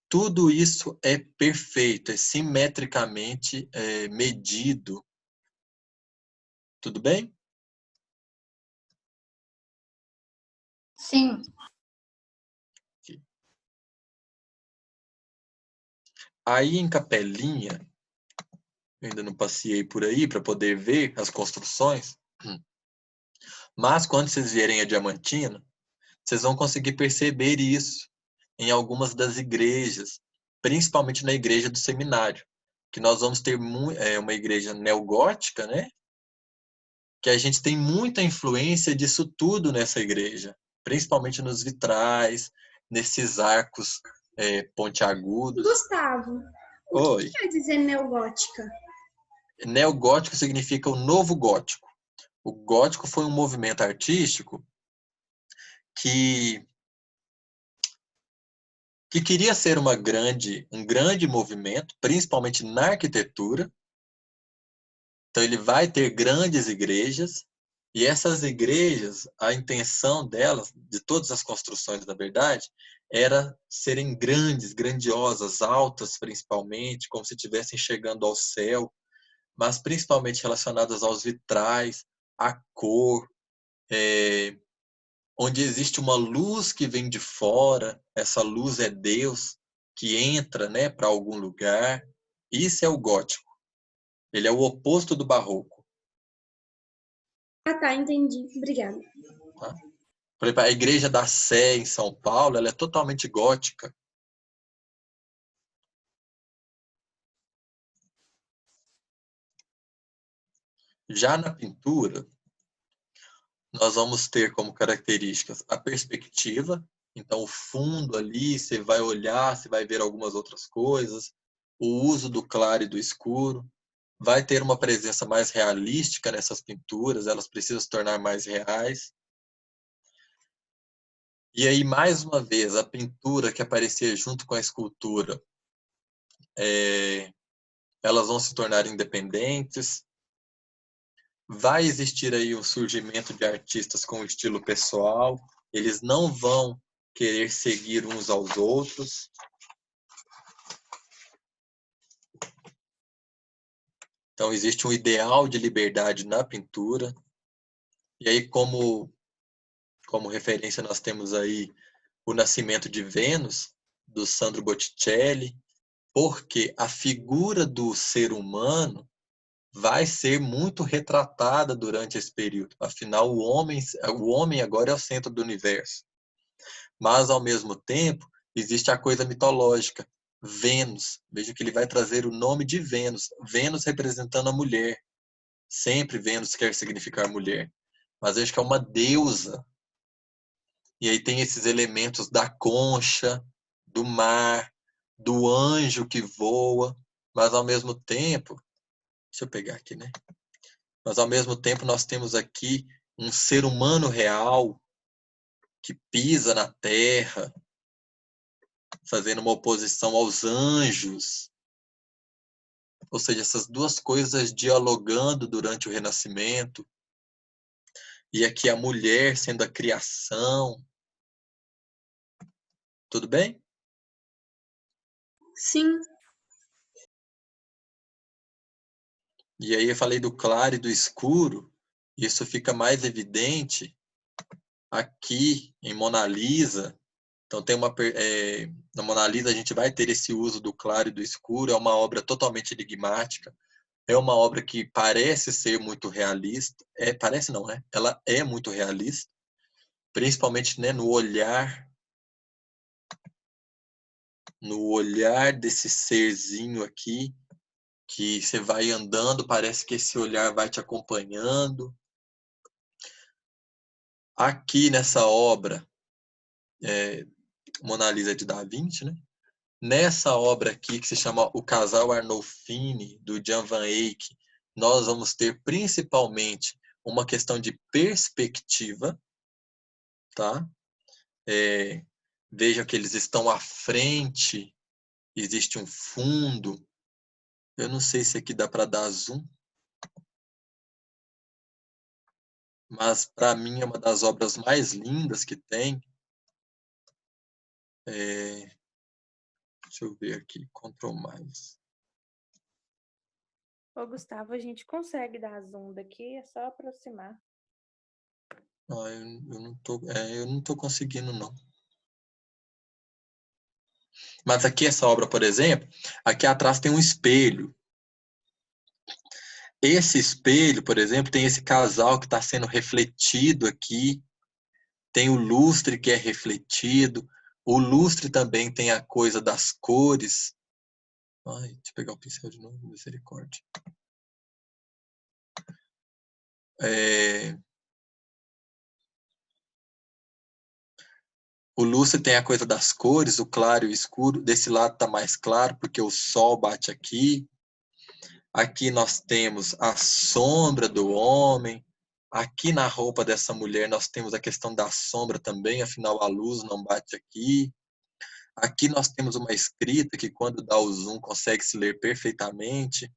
Tudo isso é perfeito, é simetricamente medido. Tudo bem? Sim. Aqui. Aí em Capelinha, eu ainda não passei por aí para poder ver as construções, mas quando vocês vierem a Diamantina, vocês vão conseguir perceber isso em algumas das igrejas, principalmente na igreja do seminário, que nós vamos ter uma igreja neogótica, né? Que a gente tem muita influência disso tudo nessa igreja, principalmente nos vitrais, nesses arcos pontiagudos. Gustavo, o Oi. que quer dizer neogótica? Neogótico significa o novo gótico. O gótico foi um movimento artístico que queria ser um grande movimento, principalmente na arquitetura. Então ele vai ter grandes igrejas, e essas igrejas, a intenção delas, de todas as construções, na verdade, era serem grandes, grandiosas, altas principalmente, como se estivessem chegando ao céu, mas principalmente relacionadas aos vitrais, à cor, onde existe uma luz que vem de fora, essa luz é Deus, que entra, né, para algum lugar. Isso é o gótico. Ele é o oposto do barroco. Ah, tá, entendi. Obrigada. Tá? Por exemplo, a igreja da Sé, em São Paulo, ela é totalmente gótica. Já na pintura, nós vamos ter como características a perspectiva. Então, o fundo ali, você vai olhar, você vai ver algumas outras coisas. O uso do claro e do escuro. Vai ter uma presença mais realística nessas pinturas, elas precisam se tornar mais reais. E aí, mais uma vez, a pintura que aparecia junto com a escultura, elas vão se tornar independentes. Vai existir aí um surgimento de artistas com estilo pessoal, eles não vão querer seguir uns aos outros. Então, existe um ideal de liberdade na pintura. E aí, como referência, nós temos aí O Nascimento de Vênus, do Sandro Botticelli, porque a figura do ser humano vai ser muito retratada durante esse período. Afinal, o homem agora é o centro do universo. Mas, ao mesmo tempo, existe a coisa mitológica, Vênus. Veja que ele vai trazer o nome de Vênus. Vênus representando a mulher. Sempre Vênus quer significar mulher. Mas veja que é uma deusa. E aí tem esses elementos da concha, do mar, do anjo que voa. Mas, ao mesmo tempo, deixa eu pegar aqui, né? Mas, ao mesmo tempo, nós temos aqui um ser humano real que pisa na terra, fazendo uma oposição aos anjos. Ou seja, essas duas coisas dialogando durante o Renascimento. E aqui a mulher sendo a criação. Tudo bem? Sim. E aí eu falei do claro e do escuro. Isso fica mais evidente aqui em Mona Lisa. Então na Mona Lisa a gente vai ter esse uso do claro e do escuro. É uma obra totalmente enigmática. É uma obra que parece ser muito realista. Parece não, né? Ela é muito realista. Principalmente, né, no olhar desse serzinho aqui, que você vai andando, parece que esse olhar vai te acompanhando. Aqui nessa obra, Mona Lisa de Da Vinci, né? Nessa obra aqui, que se chama O Casal Arnolfini, do Jan van Eyck, nós vamos ter principalmente uma questão de perspectiva, tá? Vejam que eles estão à frente, existe um fundo. Eu não sei se aqui dá para dar zoom, mas para mim é uma das obras mais lindas que tem. Deixa eu ver aqui, Ctrl+. Ô, Gustavo, a gente consegue dar zoom daqui, é só aproximar. Eu não tô conseguindo, não. Mas aqui essa obra, por exemplo, aqui atrás tem um espelho. Esse espelho, por exemplo, tem esse casal que está sendo refletido aqui. Tem o lustre que é refletido. O lustre também tem a coisa das cores. Ai, deixa eu pegar o pincel de novo, misericórdia. O lustre tem a coisa das cores, o claro e o escuro. Desse lado está mais claro, porque o sol bate aqui. Aqui nós temos a sombra do homem. Aqui na roupa dessa mulher nós temos a questão da sombra também, afinal a luz não bate aqui. Aqui nós temos uma escrita que quando dá o zoom consegue se ler perfeitamente.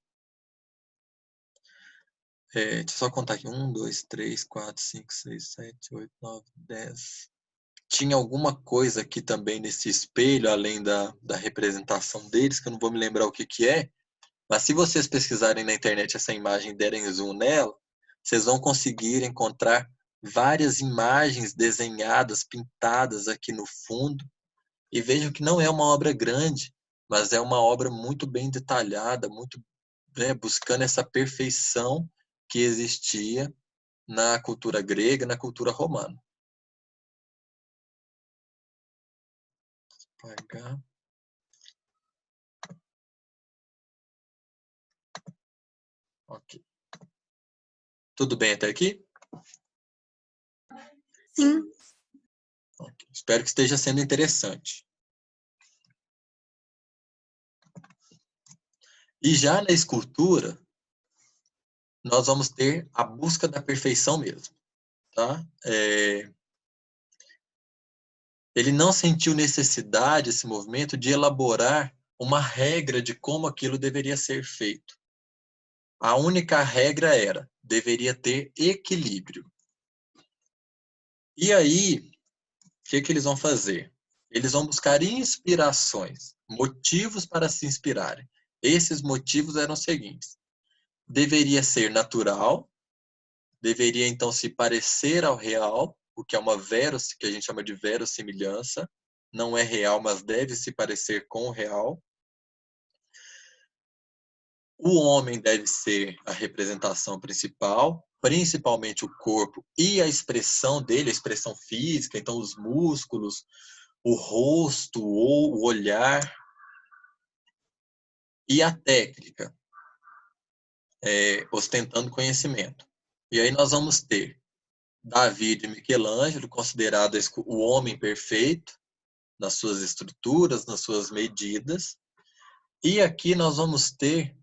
Deixa eu só contar aqui. 1, 2, 3, 4, 5, 6, 7, 8, 9, 10. Tinha alguma coisa aqui também nesse espelho, além da representação deles, que eu não vou me lembrar o que é. Mas se vocês pesquisarem na internet essa imagem e derem zoom nela, vocês vão conseguir encontrar várias imagens desenhadas, pintadas aqui no fundo. E vejam que não é uma obra grande, mas é uma obra muito bem detalhada, muito, né, buscando essa perfeição que existia na cultura grega, na cultura romana. Apagar. Ok. Tudo bem até aqui? Sim. Okay. Espero que esteja sendo interessante. E já na escultura, nós vamos ter a busca da perfeição mesmo. Tá? Ele não sentiu necessidade, esse movimento, de elaborar uma regra de como aquilo deveria ser feito. A única regra deveria ter equilíbrio. E aí, o que eles vão fazer? Eles vão buscar inspirações, motivos para se inspirarem. Esses motivos eram os seguintes: deveria ser natural, deveria então se parecer ao real, o que é que a gente chama de verossimilhança. Não é real, mas deve se parecer com o real. O homem deve ser a representação principal, principalmente o corpo e a expressão dele, a expressão física, então os músculos, o rosto ou o olhar. E a técnica, ostentando conhecimento. E aí nós vamos ter Davi de Michelangelo, considerado o homem perfeito, nas suas estruturas, nas suas medidas. E aqui nós vamos ter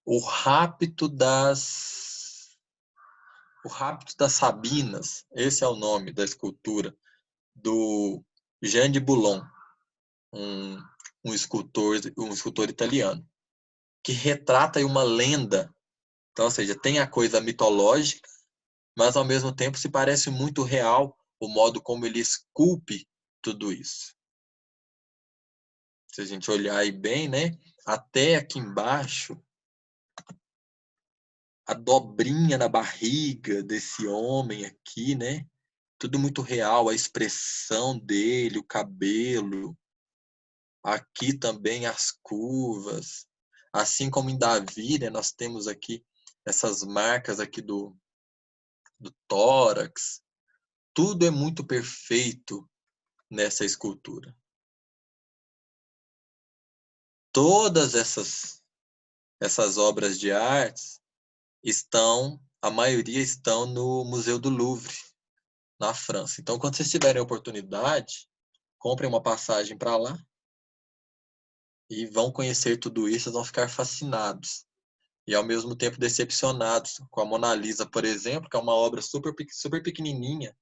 o rapto das Sabinas. Esse é o nome da escultura do Jean de Boulogne, um escultor italiano, que retrata aí uma lenda. Então, ou seja, tem a coisa mitológica, mas ao mesmo tempo se parece muito real o modo como ele esculpe tudo isso. Se a gente olhar aí bem, né? Até aqui embaixo, a dobrinha na barriga desse homem aqui, né? Tudo muito real, a expressão dele, o cabelo. Aqui também as curvas. Assim como em Davi, né, nós temos aqui essas marcas aqui do tórax. Tudo é muito perfeito nessa escultura. Todas essas obras de arte a maioria estão no Museu do Louvre, na França. Então, quando vocês tiverem oportunidade, comprem uma passagem para lá e vão conhecer tudo isso, vocês vão ficar fascinados. E, ao mesmo tempo, decepcionados com a Mona Lisa, por exemplo, que é uma obra super, super pequenininha.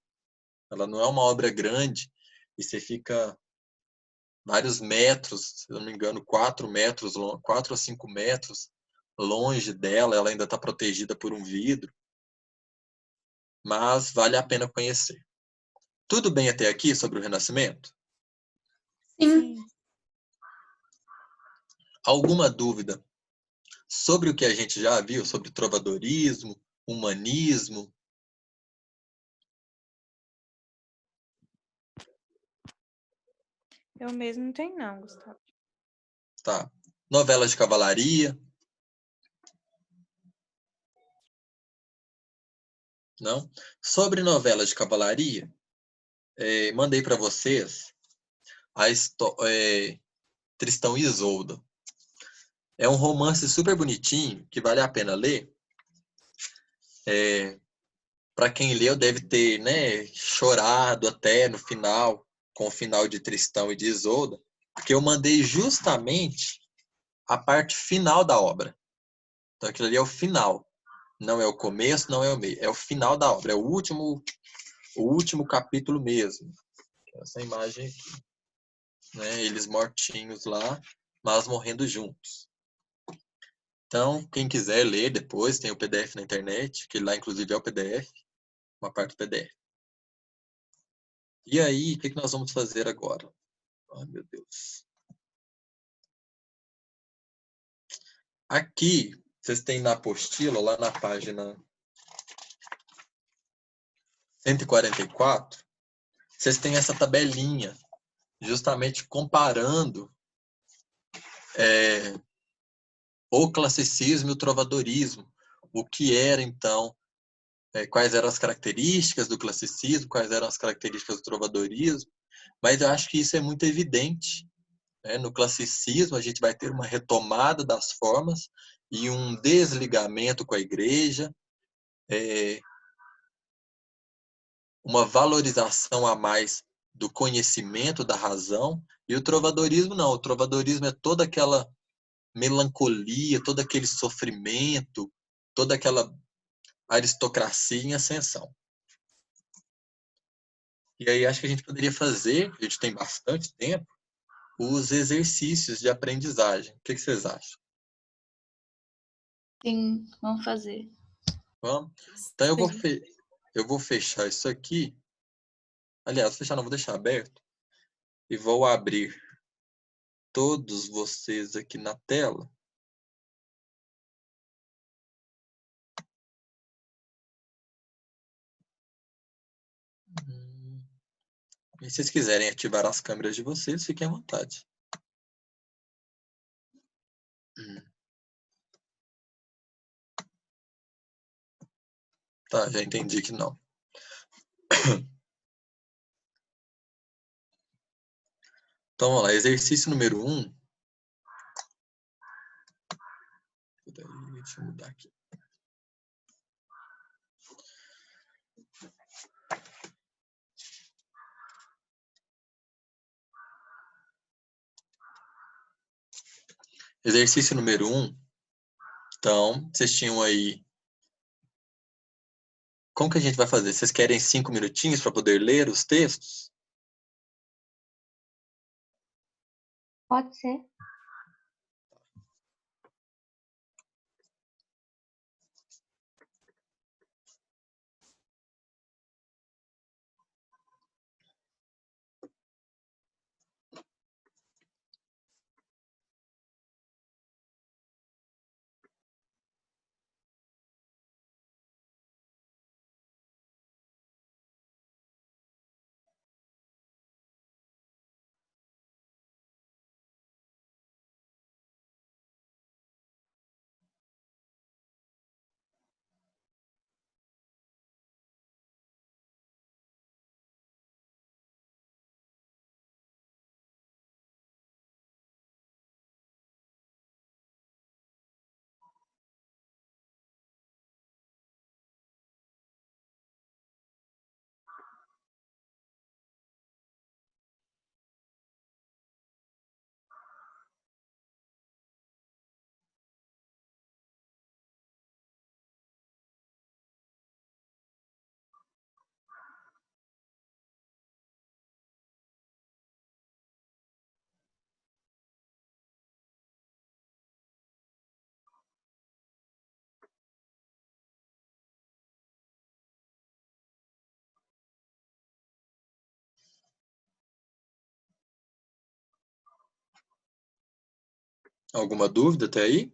Ela não é uma obra grande e você fica vários metros, se não me engano, 4 ou 5 metros longe dela. Ela ainda está protegida por um vidro. Mas vale a pena conhecer. Tudo bem até aqui sobre o Renascimento? Sim. Alguma dúvida sobre o que a gente já viu, sobre trovadorismo, humanismo? Eu mesmo não tenho não, Gustavo. Tá. Novelas de cavalaria? Não? Sobre novelas de cavalaria, mandei para vocês Tristão e Isolda. É um romance super bonitinho, que vale a pena ler. Para quem leu deve ter, né, chorado até no final, com o final de Tristão e de Isolda, porque eu mandei justamente a parte final da obra. Então aquilo ali é o final. Não é o começo, não é o meio. É o final da obra. É o último capítulo mesmo. Essa imagem aqui. Né? Eles mortinhos lá, mas morrendo juntos. Então, quem quiser ler depois, tem o PDF na internet, que lá inclusive é o PDF, uma parte do PDF. E aí, o que nós vamos fazer agora? Ai, meu Deus. Aqui, vocês têm na apostila, lá na página 144, vocês têm essa tabelinha, justamente comparando o classicismo e o trovadorismo. O que era, então, quais eram as características do classicismo, quais eram as características do trovadorismo. Mas eu acho que isso é muito evidente. No classicismo, a gente vai ter uma retomada das formas e um desligamento com a igreja, uma valorização a mais do conhecimento, da razão. E o trovadorismo não. O trovadorismo é toda aquela melancolia, todo aquele sofrimento, toda aquela aristocracia em ascensão. E aí acho que a gente poderia fazer, a gente tem bastante tempo, os exercícios de aprendizagem. O que vocês acham? Sim, vamos fazer. Vamos? Então eu vou fechar isso aqui. Aliás, fechar não, vou deixar aberto. E vou abrir todos vocês aqui na tela. E se vocês quiserem ativar as câmeras de vocês, fiquem à vontade. Tá, já entendi que não. Então, vamos lá. Exercício número 1. Deixa eu mudar aqui. Exercício número 1. Então, vocês tinham aí... Como que a gente vai fazer? Vocês querem 5 minutinhos para poder ler os textos? Pode ser. Alguma dúvida até aí?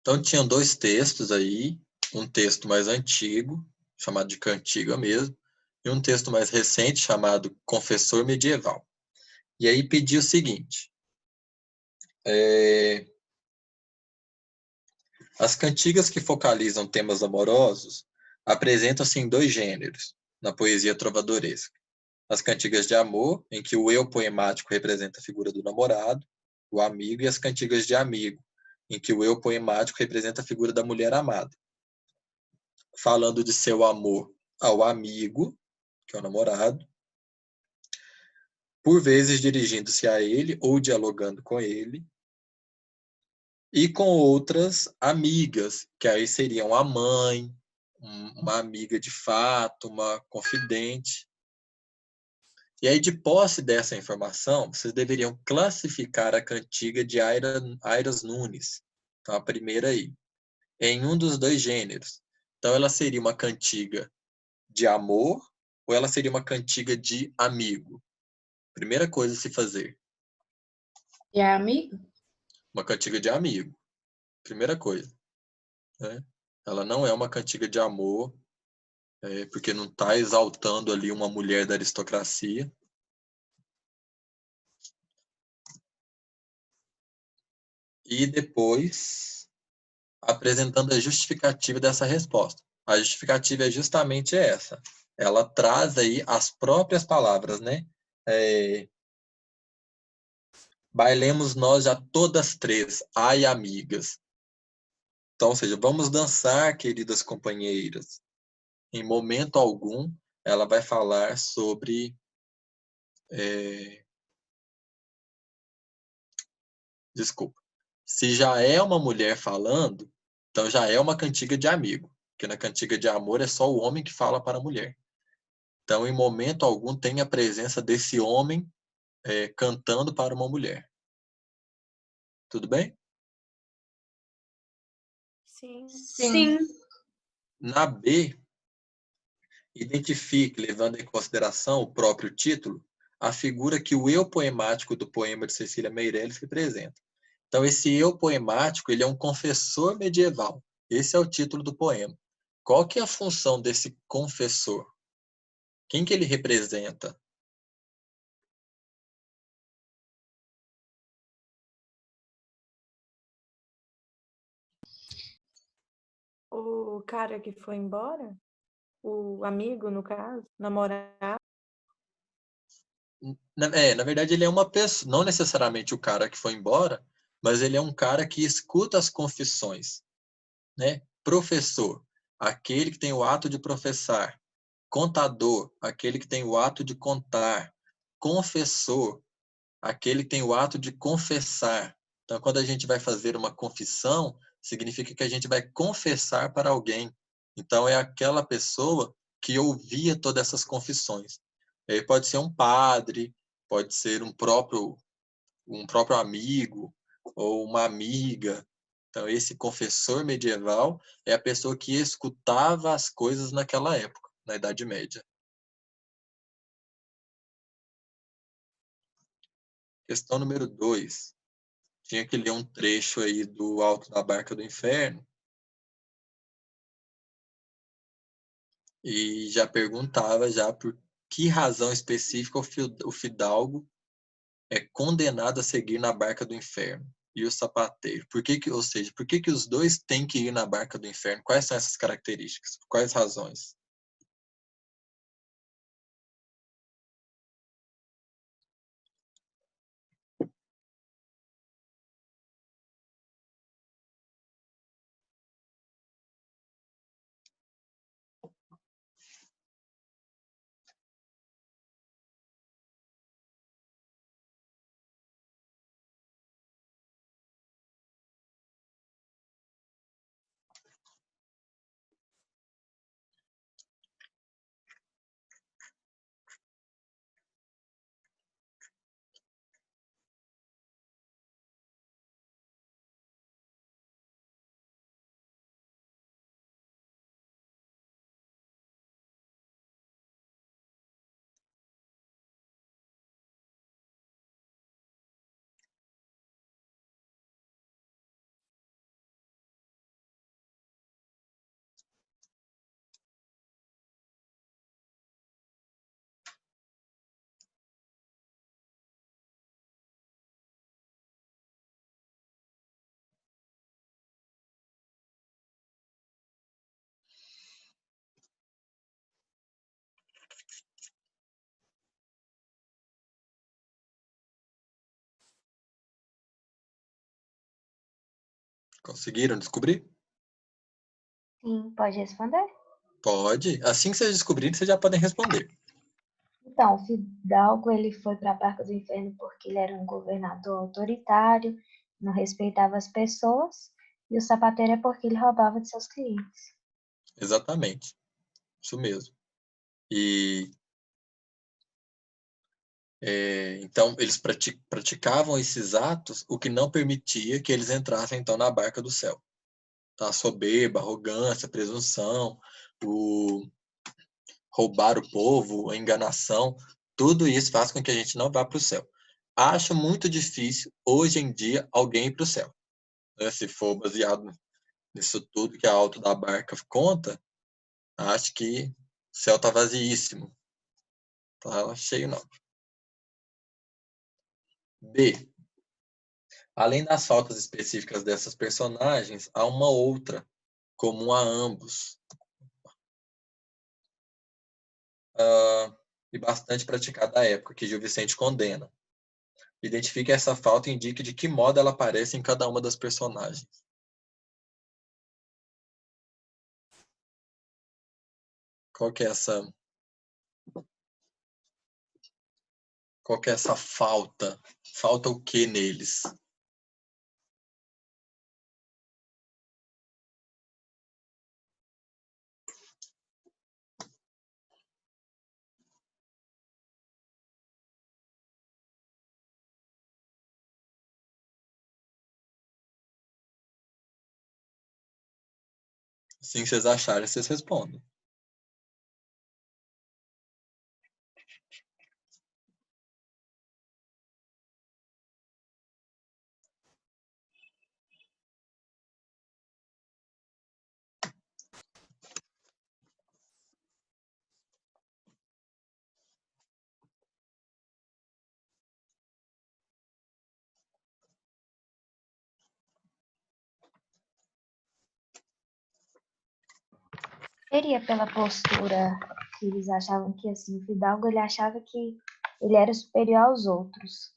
Então, tinham 2 textos aí. Um texto mais antigo, chamado de Cantiga mesmo, e um texto mais recente, chamado Confessor Medieval. E aí pedia o seguinte. As cantigas que focalizam temas amorosos apresentam-se em 2 gêneros, na poesia trovadoresca. As cantigas de amor, em que o eu poemático representa a figura do namorado, o amigo, e as cantigas de amigo, em que o eu poemático representa a figura da mulher amada. Falando de seu amor ao amigo, que é o namorado, por vezes dirigindo-se a ele ou dialogando com ele, e com outras amigas, que aí seriam a mãe, uma amiga de fato, uma confidente. E aí, de posse dessa informação, vocês deveriam classificar a cantiga de Airas Nunes, então a primeira aí, em um dos 2 gêneros. Então, ela seria uma cantiga de amor ou ela seria uma cantiga de amigo? Primeira coisa a se fazer. E é amigo? Uma cantiga de amigo. Primeira coisa. Né? Ela não é uma cantiga de amor, porque não está exaltando ali uma mulher da aristocracia. E depois, apresentando a justificativa dessa resposta. A justificativa é justamente essa. Ela traz aí as próprias palavras, né? Bailemos nós já todas três, ai amigas. Então, ou seja, vamos dançar, queridas companheiras. Em momento algum, ela vai falar sobre... Desculpa. Se já é uma mulher falando, então já é uma cantiga de amigo. Porque na cantiga de amor é só o homem que fala para a mulher. Então, em momento algum, tem a presença desse homem cantando para uma mulher. Tudo bem? Sim. Sim. Na B, identifique, levando em consideração o próprio título, a figura que o eu poemático do poema de Cecília Meirelles representa. Então, esse eu poemático, ele é um confessor medieval. Esse é o título do poema. Qual que é a função desse confessor? Quem que ele representa? O cara que foi embora? O amigo, no caso? Namorado? Na verdade, ele é uma pessoa, não necessariamente o cara que foi embora, mas ele é um cara que escuta as confissões, né? Professor, aquele que tem o ato de professar. Contador, aquele que tem o ato de contar. Confessor, aquele que tem o ato de confessar. Então, quando a gente vai fazer uma confissão, significa que a gente vai confessar para alguém. Então, é aquela pessoa que ouvia todas essas confissões. Aí pode ser um padre, pode ser um próprio amigo ou uma amiga. Então, esse confessor medieval é a pessoa que escutava as coisas naquela época, na Idade Média. Questão número 2. Tinha que ler um trecho aí do Alto da Barca do Inferno e já perguntava já por que razão específica o fidalgo é condenado a seguir na barca do inferno e o sapateiro. Ou seja, por que os dois têm que ir na barca do inferno? Quais são essas características? Quais razões? Conseguiram descobrir? Sim, pode responder? Pode. Assim que vocês descobrirem, vocês já podem responder. Então, o Fidalgo ele foi para a Barca do Inferno porque ele era um governador autoritário, não respeitava as pessoas, e o sapateiro é porque ele roubava de seus clientes. Exatamente. Isso mesmo. E então eles praticavam esses atos, o que não permitia que eles entrassem então na barca do céu. Tá? A soberba, a arrogância, a presunção, o roubar o povo, a enganação, tudo isso faz com que a gente não vá para o céu. Acho muito difícil, hoje em dia, alguém ir para o céu. Né? Se for baseado nisso tudo que a Alto da Barca conta, acho que o céu está vazíssimo. Tá cheio não. B. Além das faltas específicas dessas personagens, há uma outra, comum a ambos, e bastante praticada à época, que Gil Vicente condena. Identifique essa falta e indique de que modo ela aparece em cada uma das personagens. Qual que é essa... Qual que é essa falta? Falta o que neles? Assim que vocês acharem, vocês respondem. Seria pela postura que eles achavam que, assim, o Fidalgo, ele achava que ele era superior aos outros.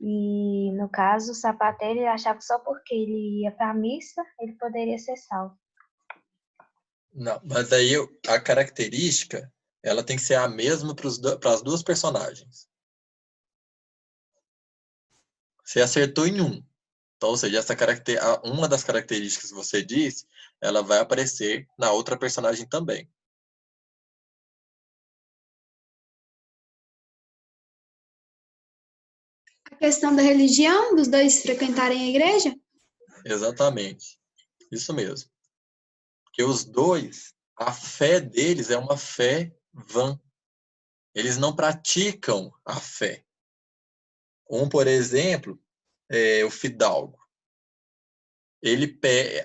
E, no caso, o sapateiro, ele achava que só porque ele ia para a missa, ele poderia ser salvo. Não, mas aí a característica, ela tem que ser a mesma para as duas personagens. Você acertou em um. Então, ou seja, uma das características que você disse, ela vai aparecer na outra personagem também. A questão da religião, dos dois frequentarem a igreja? Exatamente. Isso mesmo. Porque os dois, a fé deles é uma fé vã. Eles não praticam a fé. Um, por exemplo, é o fidalgo.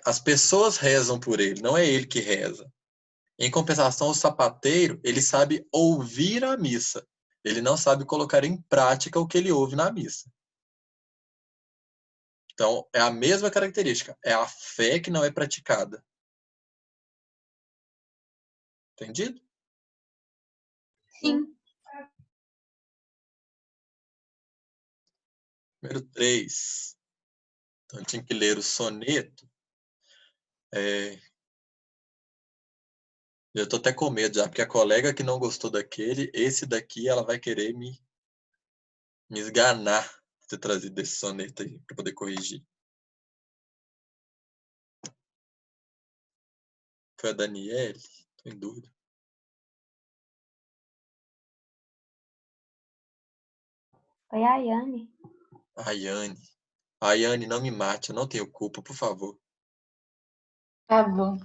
As pessoas rezam por ele, não é ele que reza. Em compensação, o sapateiro, ele sabe ouvir a missa. Ele não sabe colocar em prática o que ele ouve na missa. Então, é a mesma característica. É a fé que não é praticada. Entendido? Sim. Número 3. Então, tinha que ler o soneto. Eu tô até com medo já, porque a colega que não gostou daquele, esse daqui ela vai querer me esganar de ter trazido esse soneto aí, para poder corrigir. Foi a Daniele? Tô em dúvida. Foi a Ayane. A Ayane, não me mate, eu não tenho culpa, por favor. Tá bom.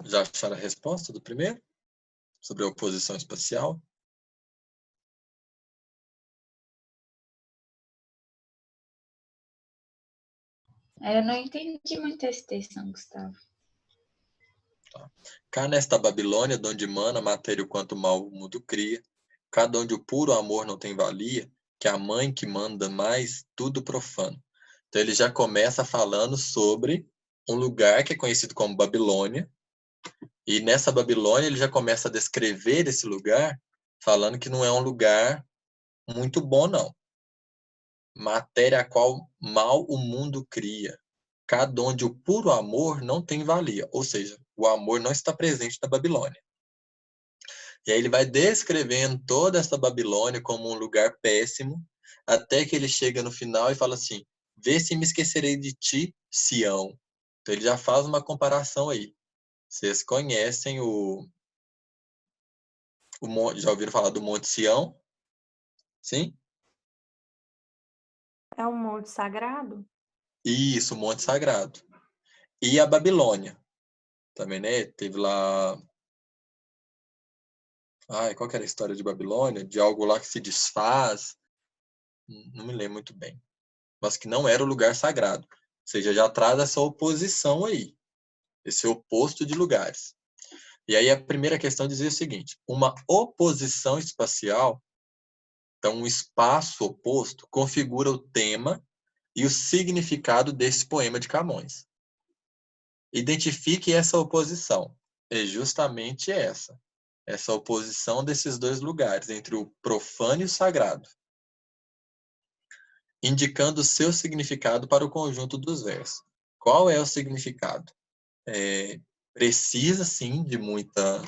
Já acharam a resposta do primeiro? Sobre a oposição espacial? Eu não entendi muito esse texto, não, Gustavo. Cá nesta Babilônia, donde mana a matéria o quanto mal o mundo cria, cá donde o puro amor não tem valia, que a mãe que manda mais, tudo profano. Então ele já começa falando sobre um lugar que é conhecido como Babilônia, e nessa Babilônia ele já começa a descrever esse lugar, falando que não é um lugar muito bom, não. matéria a qual mal o mundo cria, cada onde o puro amor não tem valia. Ou seja, o amor não está presente na Babilônia. E aí ele vai descrevendo toda essa Babilônia como um lugar péssimo, até que ele chega no final e fala assim, vê se me esquecerei de ti, Sião. Então ele já faz uma comparação aí. Vocês conhecem já ouviram falar do Monte Sião? Sim? É um monte sagrado? Isso, o Monte Sagrado. E a Babilônia. Também, né? Teve lá... Ai, qual que era a história de Babilônia? De algo lá que se desfaz. Não me lembro muito bem. Mas que não era o lugar sagrado. Ou seja, já traz essa oposição aí. Esse oposto de lugares. E aí a primeira questão dizia o seguinte. Uma oposição espacial, então um espaço oposto, configura o tema e o significado desse poema de Camões. Identifique essa oposição. É justamente essa oposição desses dois lugares, entre o profano e o sagrado, indicando o seu significado para o conjunto dos versos. Qual é o significado? Precisa, sim, de muita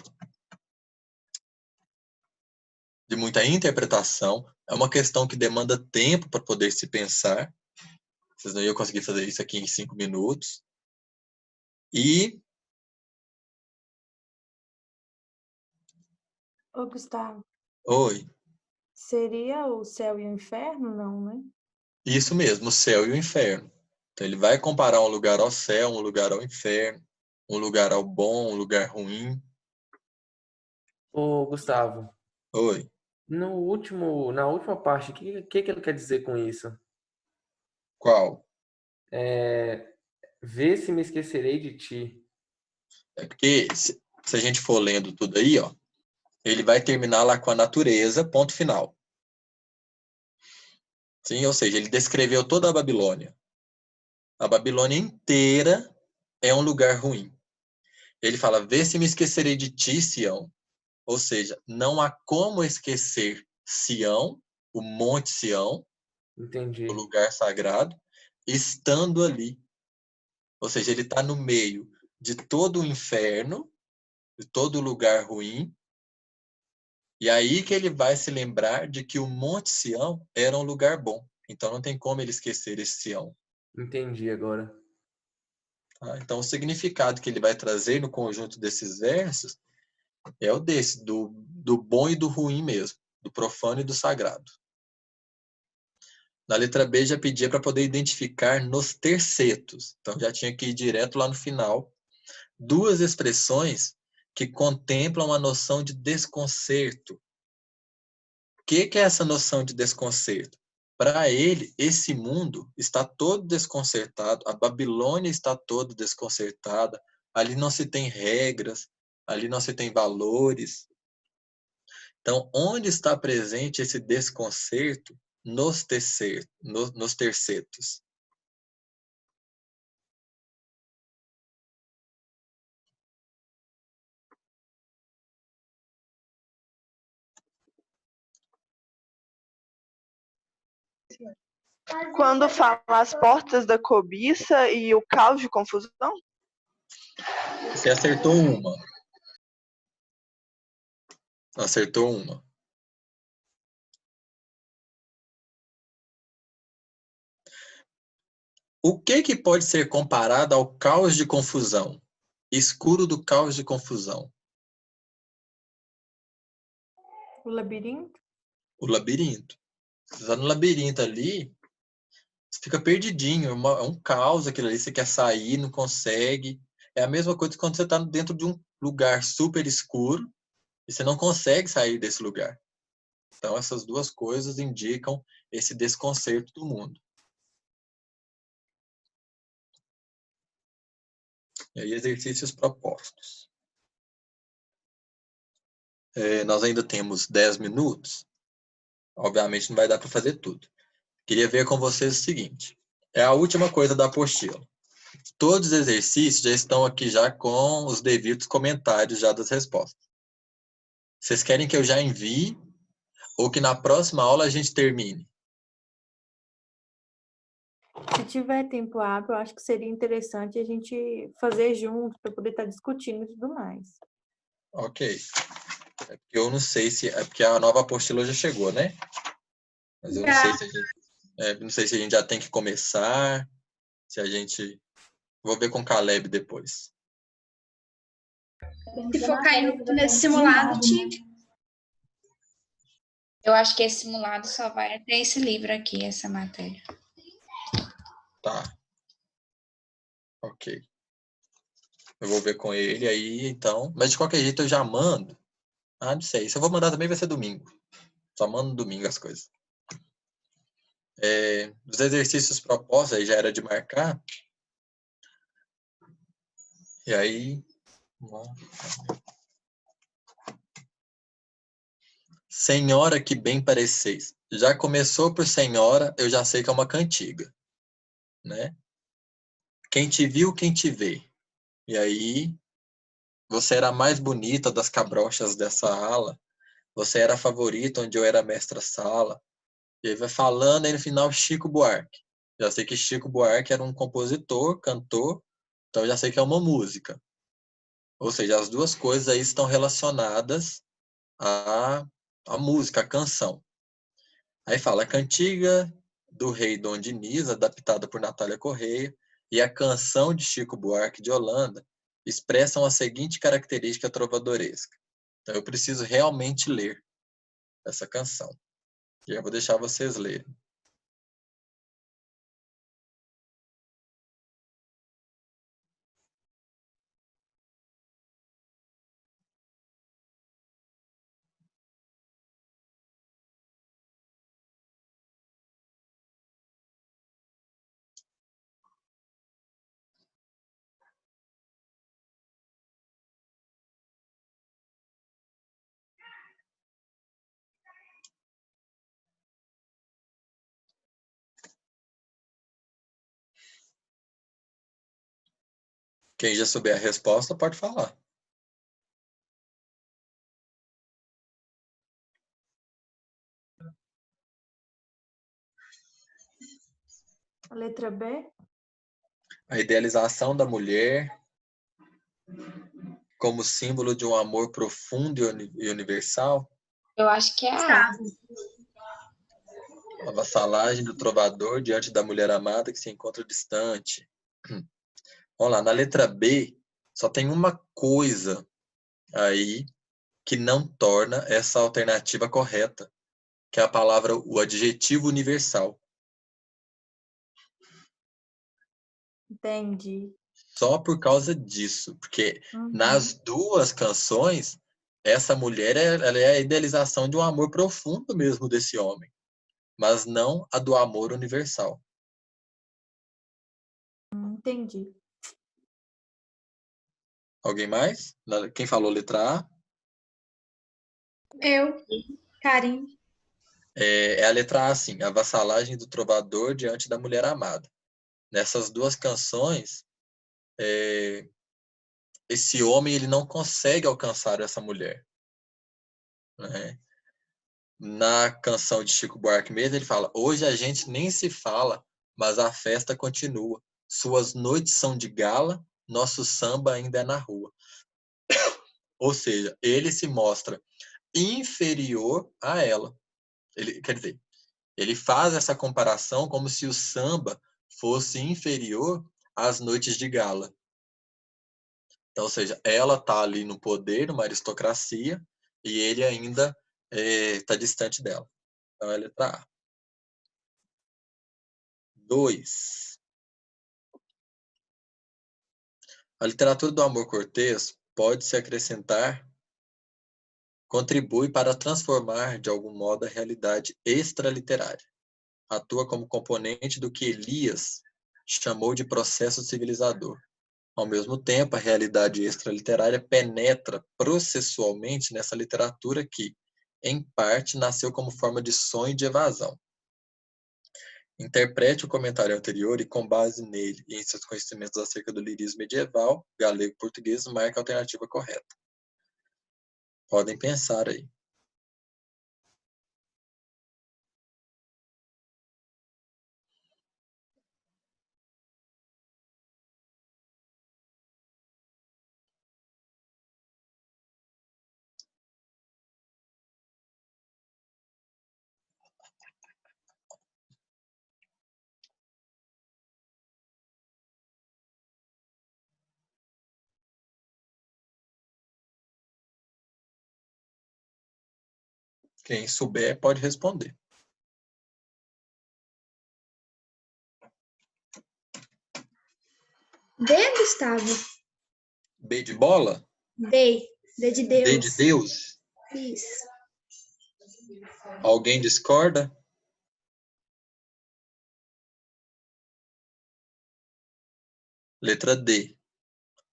interpretação. É uma questão que demanda tempo para poder se pensar. Vocês não iam conseguir fazer isso aqui em 5 minutos. E... Ô, Gustavo, Oi. seria o céu e o inferno, não, né? Isso mesmo, o céu e o inferno. Então ele vai comparar um lugar ao céu, um lugar ao inferno, um lugar ao bom, um lugar ruim. Ô, Gustavo, Oi. na última parte, o que ele quer dizer com isso? Qual? Vê se me esquecerei de ti. É porque se a gente for lendo tudo aí, ó, ele vai terminar lá com a natureza, ponto final. Sim, ou seja, ele descreveu toda a Babilônia. A Babilônia inteira é um lugar ruim. Ele fala, vê se me esquecerei de ti, Sião. Ou seja, não há como esquecer Sião, o Monte Sião, Entendi. o lugar sagrado, estando ali. Ou seja, ele está no meio de todo o inferno, de todo lugar ruim, e aí que ele vai se lembrar de que o Monte Sião era um lugar bom. Então não tem como ele esquecer esse Sião. Entendi agora. Tá? Então o significado que ele vai trazer no conjunto desses versos é o desse, do bom e do ruim mesmo, do profano e do sagrado. Na letra B já pedia para poder identificar nos tercetos. Então já tinha que ir direto lá no final. Duas expressões que contemplam a noção de desconcerto. O que é essa noção de desconcerto? Para ele, esse mundo está todo desconcertado, a Babilônia está toda desconcertada, ali não se tem regras, ali não se tem valores. Então, onde está presente esse desconcerto? Nos tercetos. Quando fala as portas da cobiça e o caos de confusão? Você acertou uma. Acertou uma. O que pode ser comparado ao caos de confusão? Escuro do caos de confusão. O labirinto? O labirinto. Você está no labirinto ali, você fica perdidinho, é um caos aquilo ali, você quer sair, não consegue. É a mesma coisa que quando você está dentro de um lugar super escuro e você não consegue sair desse lugar. Então, essas duas coisas indicam esse desconcerto do mundo. E aí, exercícios propostos. Nós ainda temos 10 minutos. Obviamente, não vai dar para fazer tudo. Queria ver com vocês o seguinte. É a última coisa da apostila. Todos os exercícios já estão aqui já com os devidos comentários já das respostas. Vocês querem que eu já envie ou que na próxima aula a gente termine? tiver tempo hábil, eu acho que seria interessante a gente fazer junto para poder estar discutindo e tudo mais. Ok. É porque eu não sei se... É porque a nova apostila já chegou, né? Mas eu não sei se a gente... não sei se a gente já tem que começar, se a gente... Vou ver com o Caleb depois. Se for cair nesse simulado, tive. Eu acho que esse simulado só vai até esse livro aqui, essa matéria. Tá. Ok. Eu vou ver com ele aí, então. Mas de qualquer jeito eu já mando. Ah, não sei. Se eu vou mandar também vai ser domingo. Só mando domingo as coisas. Os exercícios propostos aí já era de marcar. E aí... Vamos lá. Senhora, que bem pareceis. Já começou por senhora, eu já sei que é uma cantiga, né? Quem te viu, quem te vê. E aí, você era a mais bonita das cabrochas dessa ala. Você era a favorita onde eu era mestra-sala. E aí vai falando, aí no final, Chico Buarque. Já sei que Chico Buarque era um compositor, cantor, então eu já sei que é uma música. Ou seja, as duas coisas aí estão relacionadas à música, à canção. Aí fala, a cantiga do rei Dom Diniz, adaptada por Natália Correia, e a canção de Chico Buarque de Holanda expressam a seguinte característica trovadoresca. Então eu preciso realmente ler essa canção. E eu vou deixar vocês lerem. Quem já souber a resposta pode falar. A letra B? A idealização da mulher como símbolo de um amor profundo e universal. Eu acho que é a A. A vassalagem do trovador diante da mulher amada que se encontra distante. Vamos lá, na letra B, só tem uma coisa aí que não torna essa alternativa correta, que é a palavra, o adjetivo universal. Entendi. Só por causa disso, porque Uhum. nas duas canções, essa mulher ela é a idealização de um amor profundo mesmo desse homem, mas não a do amor universal. Entendi. Alguém mais? Quem falou letra A? Eu, Karim. É a letra A, sim, a vassalagem do trovador diante da mulher amada. Nessas duas canções, esse homem ele não consegue alcançar essa mulher, né? Na canção de Chico Buarque mesmo, ele fala: hoje a gente nem se fala, mas a festa continua. Suas noites são de gala, nosso samba ainda é na rua. Ou seja, ele se mostra inferior a ela. Quer dizer, ele faz essa comparação como se o samba fosse inferior às noites de gala. Então, ou seja, ela está ali no poder, numa aristocracia, e ele ainda está distante dela. Então, é a letra A. 2. A literatura do amor cortês pode se acrescentar, contribui para transformar, de algum modo, a realidade extraliterária. Atua como componente do que Elias chamou de processo civilizador. Ao mesmo tempo, a realidade extraliterária penetra processualmente nessa literatura que, em parte, nasceu como forma de sonho e de evasão. Interprete o comentário anterior e, com base nele e em seus conhecimentos acerca do lirismo medieval, galego e português, marque a alternativa correta. Podem pensar aí. Quem souber pode responder. D, Gustavo. B de bola? D. D de Deus. D de Deus? Isso. Alguém discorda? Letra D.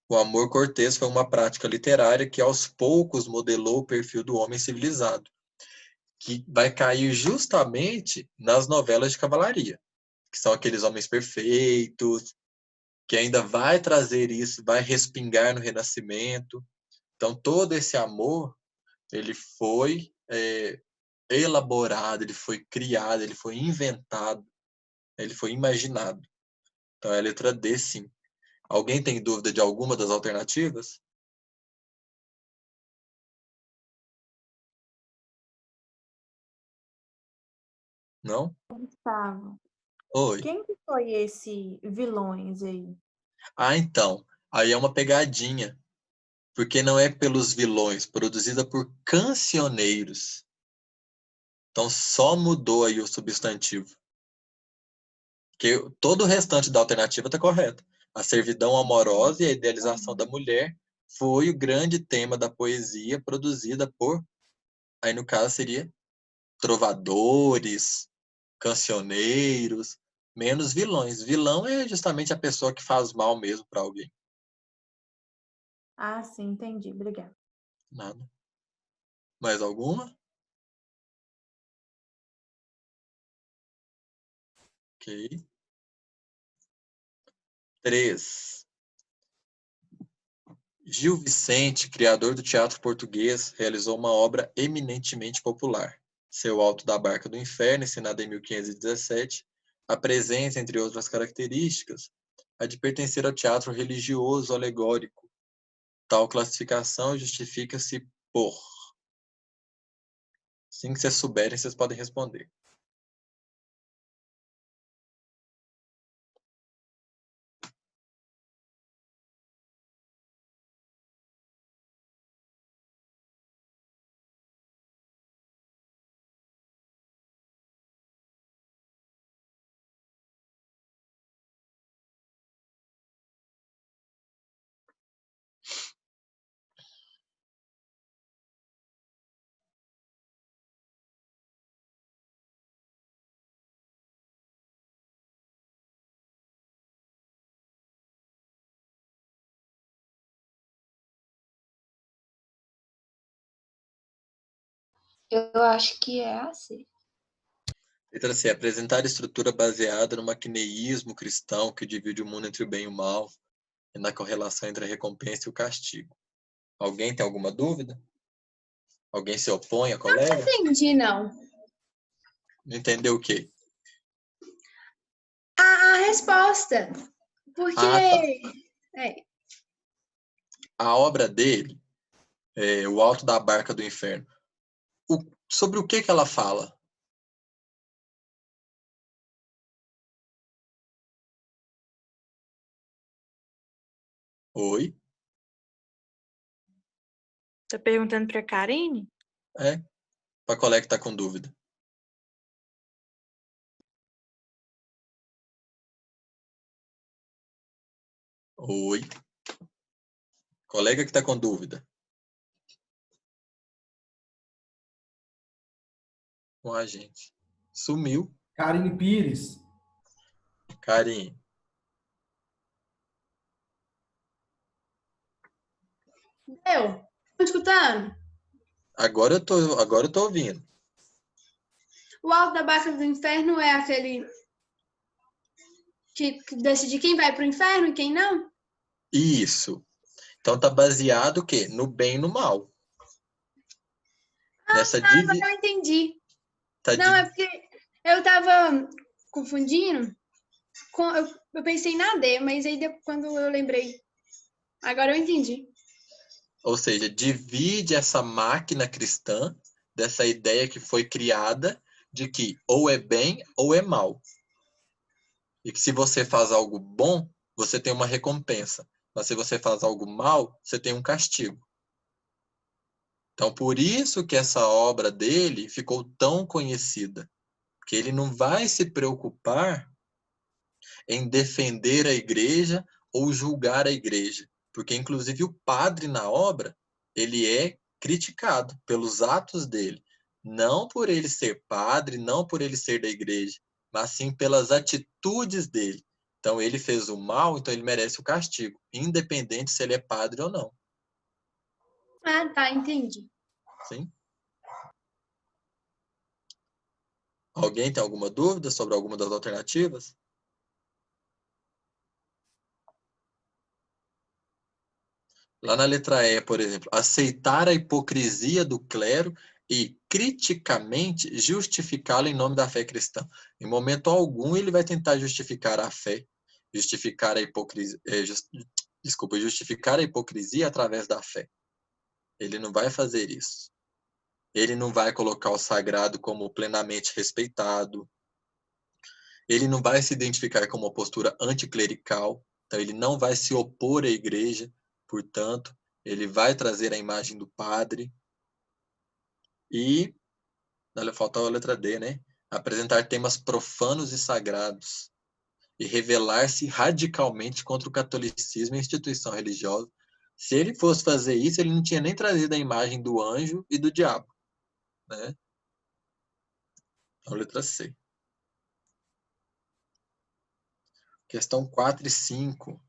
O amor cortês foi uma prática literária que aos poucos modelou o perfil do homem civilizado, que vai cair justamente nas novelas de cavalaria, que são aqueles homens perfeitos, que ainda vai trazer isso, vai respingar no Renascimento. Então, todo esse amor, ele foi elaborado, ele foi criado, ele foi inventado, ele foi imaginado. Então, é a letra D, sim. Alguém tem dúvida de alguma das alternativas? Não? Gustavo, Oi. quem que foi esse vilões aí? Ah, então. Aí é uma pegadinha. Porque não é pelos vilões, produzida por cancioneiros. Então só mudou aí o substantivo. Porque todo o restante da alternativa está correto. A servidão amorosa e a idealização da mulher foi o grande tema da poesia produzida por, aí no caso seria trovadores, cancioneiros, menos vilões. Vilão é justamente a pessoa que faz mal mesmo para alguém. Ah, sim, entendi. Obrigada. Nada. Mais alguma? Ok. 3. Gil Vicente, criador do teatro português, realizou uma obra eminentemente popular. Seu Alto da Barca do Inferno, ensinado em 1517, apresenta, entre outras características, a de pertencer ao teatro religioso alegórico. Tal classificação justifica-se por. Assim que vocês souberem, vocês podem responder. Eu acho que é assim. Letra C. Apresentar estrutura baseada no maquineísmo cristão que divide o mundo entre o bem e o mal e na correlação entre a recompensa e o castigo. Alguém tem alguma dúvida? Alguém se opõe à colega? Entendi, não. Não entendeu o quê? A resposta. Porque. Ah, tá. É, A obra dele, O Alto da Barca do Inferno. Sobre o que ela fala? Oi? Tá perguntando pra Karine? É, para colega que está com dúvida. Oi? Colega que está com dúvida. Com a gente. Sumiu. Karine Pires. Karine. eu. Tô escutando? Agora eu tô ouvindo. O Alto da Barca do Inferno é aquele que decide quem vai pro inferno e quem não? Isso. Então tá baseado o quê? No bem e no mal. Nessa Agora eu entendi. Não, é porque eu tava confundindo. Eu pensei na D, mas aí quando eu lembrei. Agora eu entendi. Ou seja, divide essa máquina cristã dessa ideia que foi criada de que ou é bem ou é mal. E que se você faz algo bom, você tem uma recompensa. Mas se você faz algo mal, você tem um castigo. Então, por isso que essa obra dele ficou tão conhecida. Porque ele não vai se preocupar em defender a igreja ou julgar a igreja. Porque, inclusive, o padre na obra, ele é criticado pelos atos dele. Não por ele ser padre, não por ele ser da igreja, mas sim pelas atitudes dele. Então, ele fez o mal, então ele merece o castigo, independente se ele é padre ou não. Ah, tá, entendi. Sim? Alguém tem alguma dúvida sobre alguma das alternativas? Lá na letra E, por exemplo, aceitar a hipocrisia do clero e criticamente justificá-la em nome da fé cristã. Em momento algum ele vai tentar justificar a fé, justificar a hipocrisia, justificar a hipocrisia através da fé. Ele não vai fazer isso. Ele não vai colocar o sagrado como plenamente respeitado. Ele não vai se identificar com uma postura anticlerical. Então ele não vai se opor à igreja. Portanto, ele vai trazer a imagem do padre. E, falta a letra D, né? Apresentar temas profanos e sagrados. E revelar-se radicalmente contra o catolicismo e a instituição religiosa. Se ele fosse fazer isso, ele não tinha nem trazido a imagem do anjo e do diabo. Né? A letra C. Questão 4 e 5.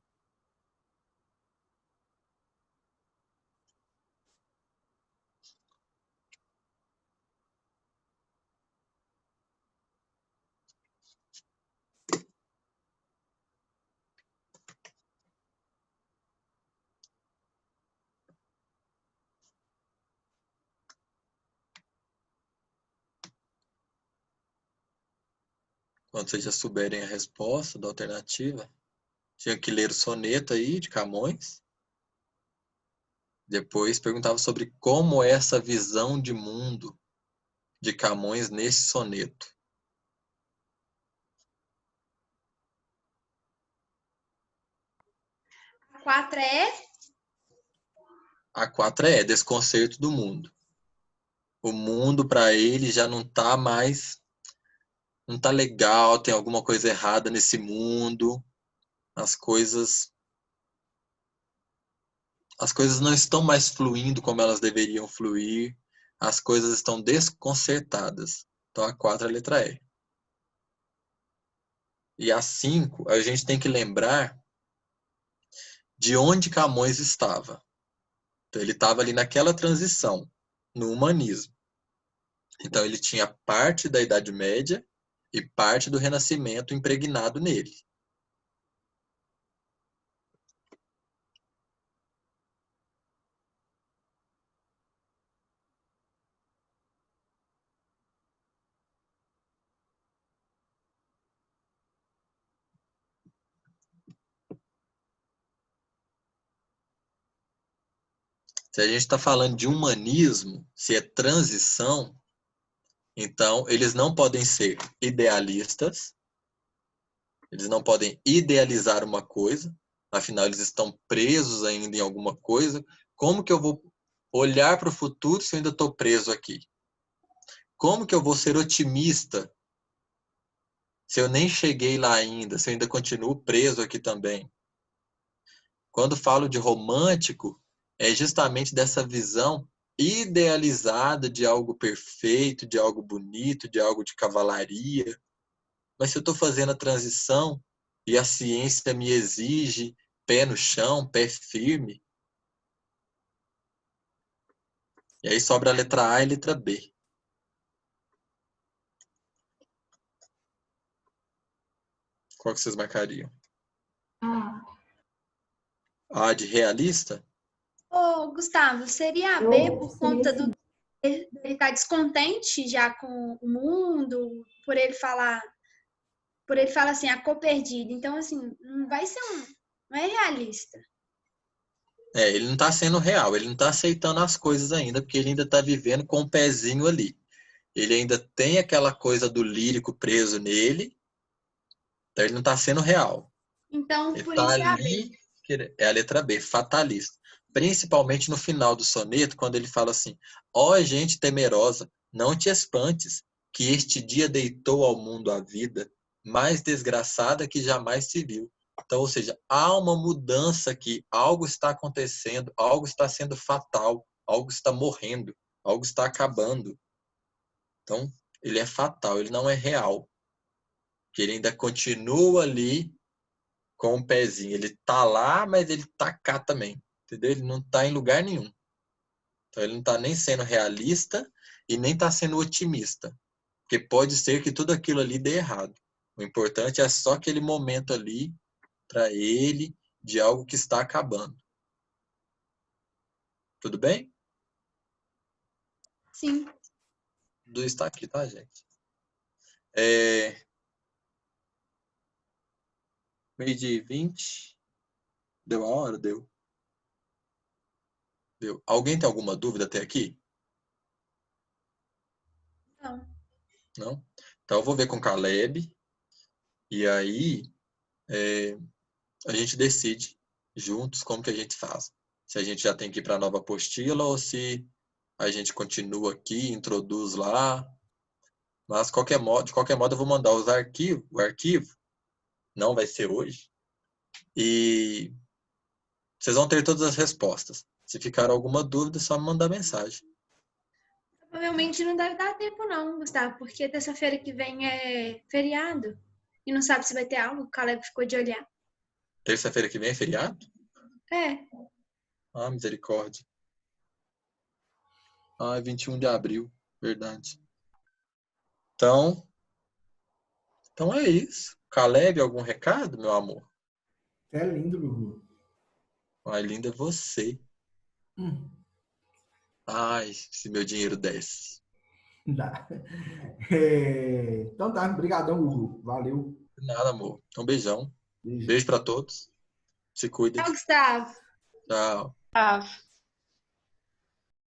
Quando vocês já souberem a resposta da alternativa, tinha que ler o soneto aí de Camões. Depois perguntava sobre como é essa visão de mundo de Camões nesse soneto. A 4 é? A 4 é desconcerto do mundo. O mundo para ele já não tá mais, não tá legal, tem alguma coisa errada nesse mundo. As coisas não estão mais fluindo como elas deveriam fluir. As coisas estão desconcertadas. Então a 4 é a letra E. E a 5, a gente tem que lembrar de onde Camões estava. Então ele estava ali naquela transição, no humanismo. Então ele tinha parte da Idade Média e parte do Renascimento impregnado nele. Se a gente está falando de humanismo, se é transição, então eles não podem ser idealistas, eles não podem idealizar uma coisa, afinal eles estão presos ainda em alguma coisa. Como que eu vou olhar para o futuro se eu ainda estou preso aqui? Como que eu vou ser otimista se eu nem cheguei lá ainda, se eu ainda continuo preso aqui também? Quando falo de romântico, é justamente dessa visão idealizada de algo perfeito, de algo bonito, de algo de cavalaria. Mas se eu estou fazendo a transição e a ciência me exige pé no chão, pé firme, e aí sobra a letra A e a letra B. Qual que vocês marcariam? A de realista? Ô, Gustavo, seria a B por conta do ele estar descontente já com o mundo, por ele falar assim, a cor perdida. Então, assim, não vai ser não é realista. Ele não está sendo real, ele não está aceitando as coisas ainda, porque ele ainda está vivendo com o pezinho ali. Ele ainda tem aquela coisa do lírico preso nele, então ele não está sendo real. Então, Ele por está isso é a ali, B. é a letra B, fatalista. Principalmente no final do soneto, quando ele fala assim: ó gente temerosa, não te espantes, que este dia deitou ao mundo a vida, mais desgraçada que jamais se viu. Então, ou seja, há uma mudança aqui, algo está acontecendo, algo está sendo fatal, algo está morrendo, algo está acabando. Então, ele é fatal, ele não é real. Que ele ainda continua ali com o pezinho. Ele tá lá, mas ele tá cá também. Entendeu? Ele não tá em lugar nenhum. Então, ele não tá nem sendo realista e nem tá sendo otimista. Porque pode ser que tudo aquilo ali dê errado. O importante é só aquele momento ali para ele de algo que está acabando. Tudo bem? Sim. Tudo está aqui, tá, gente? Meio-dia e 20. Deu a hora? Deu. Deu. Alguém tem alguma dúvida até aqui? Não. Não? Então eu vou ver com o Caleb. E aí a gente decide juntos como que a gente faz. Se a gente já tem que ir para a nova apostila ou se a gente continua aqui, introduz lá. Mas de qualquer modo eu vou mandar o arquivo não vai ser hoje. E vocês vão ter todas as respostas. Se ficar alguma dúvida, é só me mandar mensagem. Provavelmente não deve dar tempo não, Gustavo, porque terça-feira que vem é feriado. E não sabe se vai ter aula, o Caleb ficou de olhar. Terça-feira que vem é feriado? É, Ah, misericórdia. Ah, é 21 de abril. Verdade. Então é isso. Caleb, algum recado, meu amor? É lindo, Gugu. Ai, linda é você. Ai, se meu dinheiro desce. Dá. Então tá, brigadão, Gugu. Valeu. Nada, amor. Então, beijão. Beijo. Beijo pra todos. Se cuidem. tchau, Gustavo. Tchau. Ah,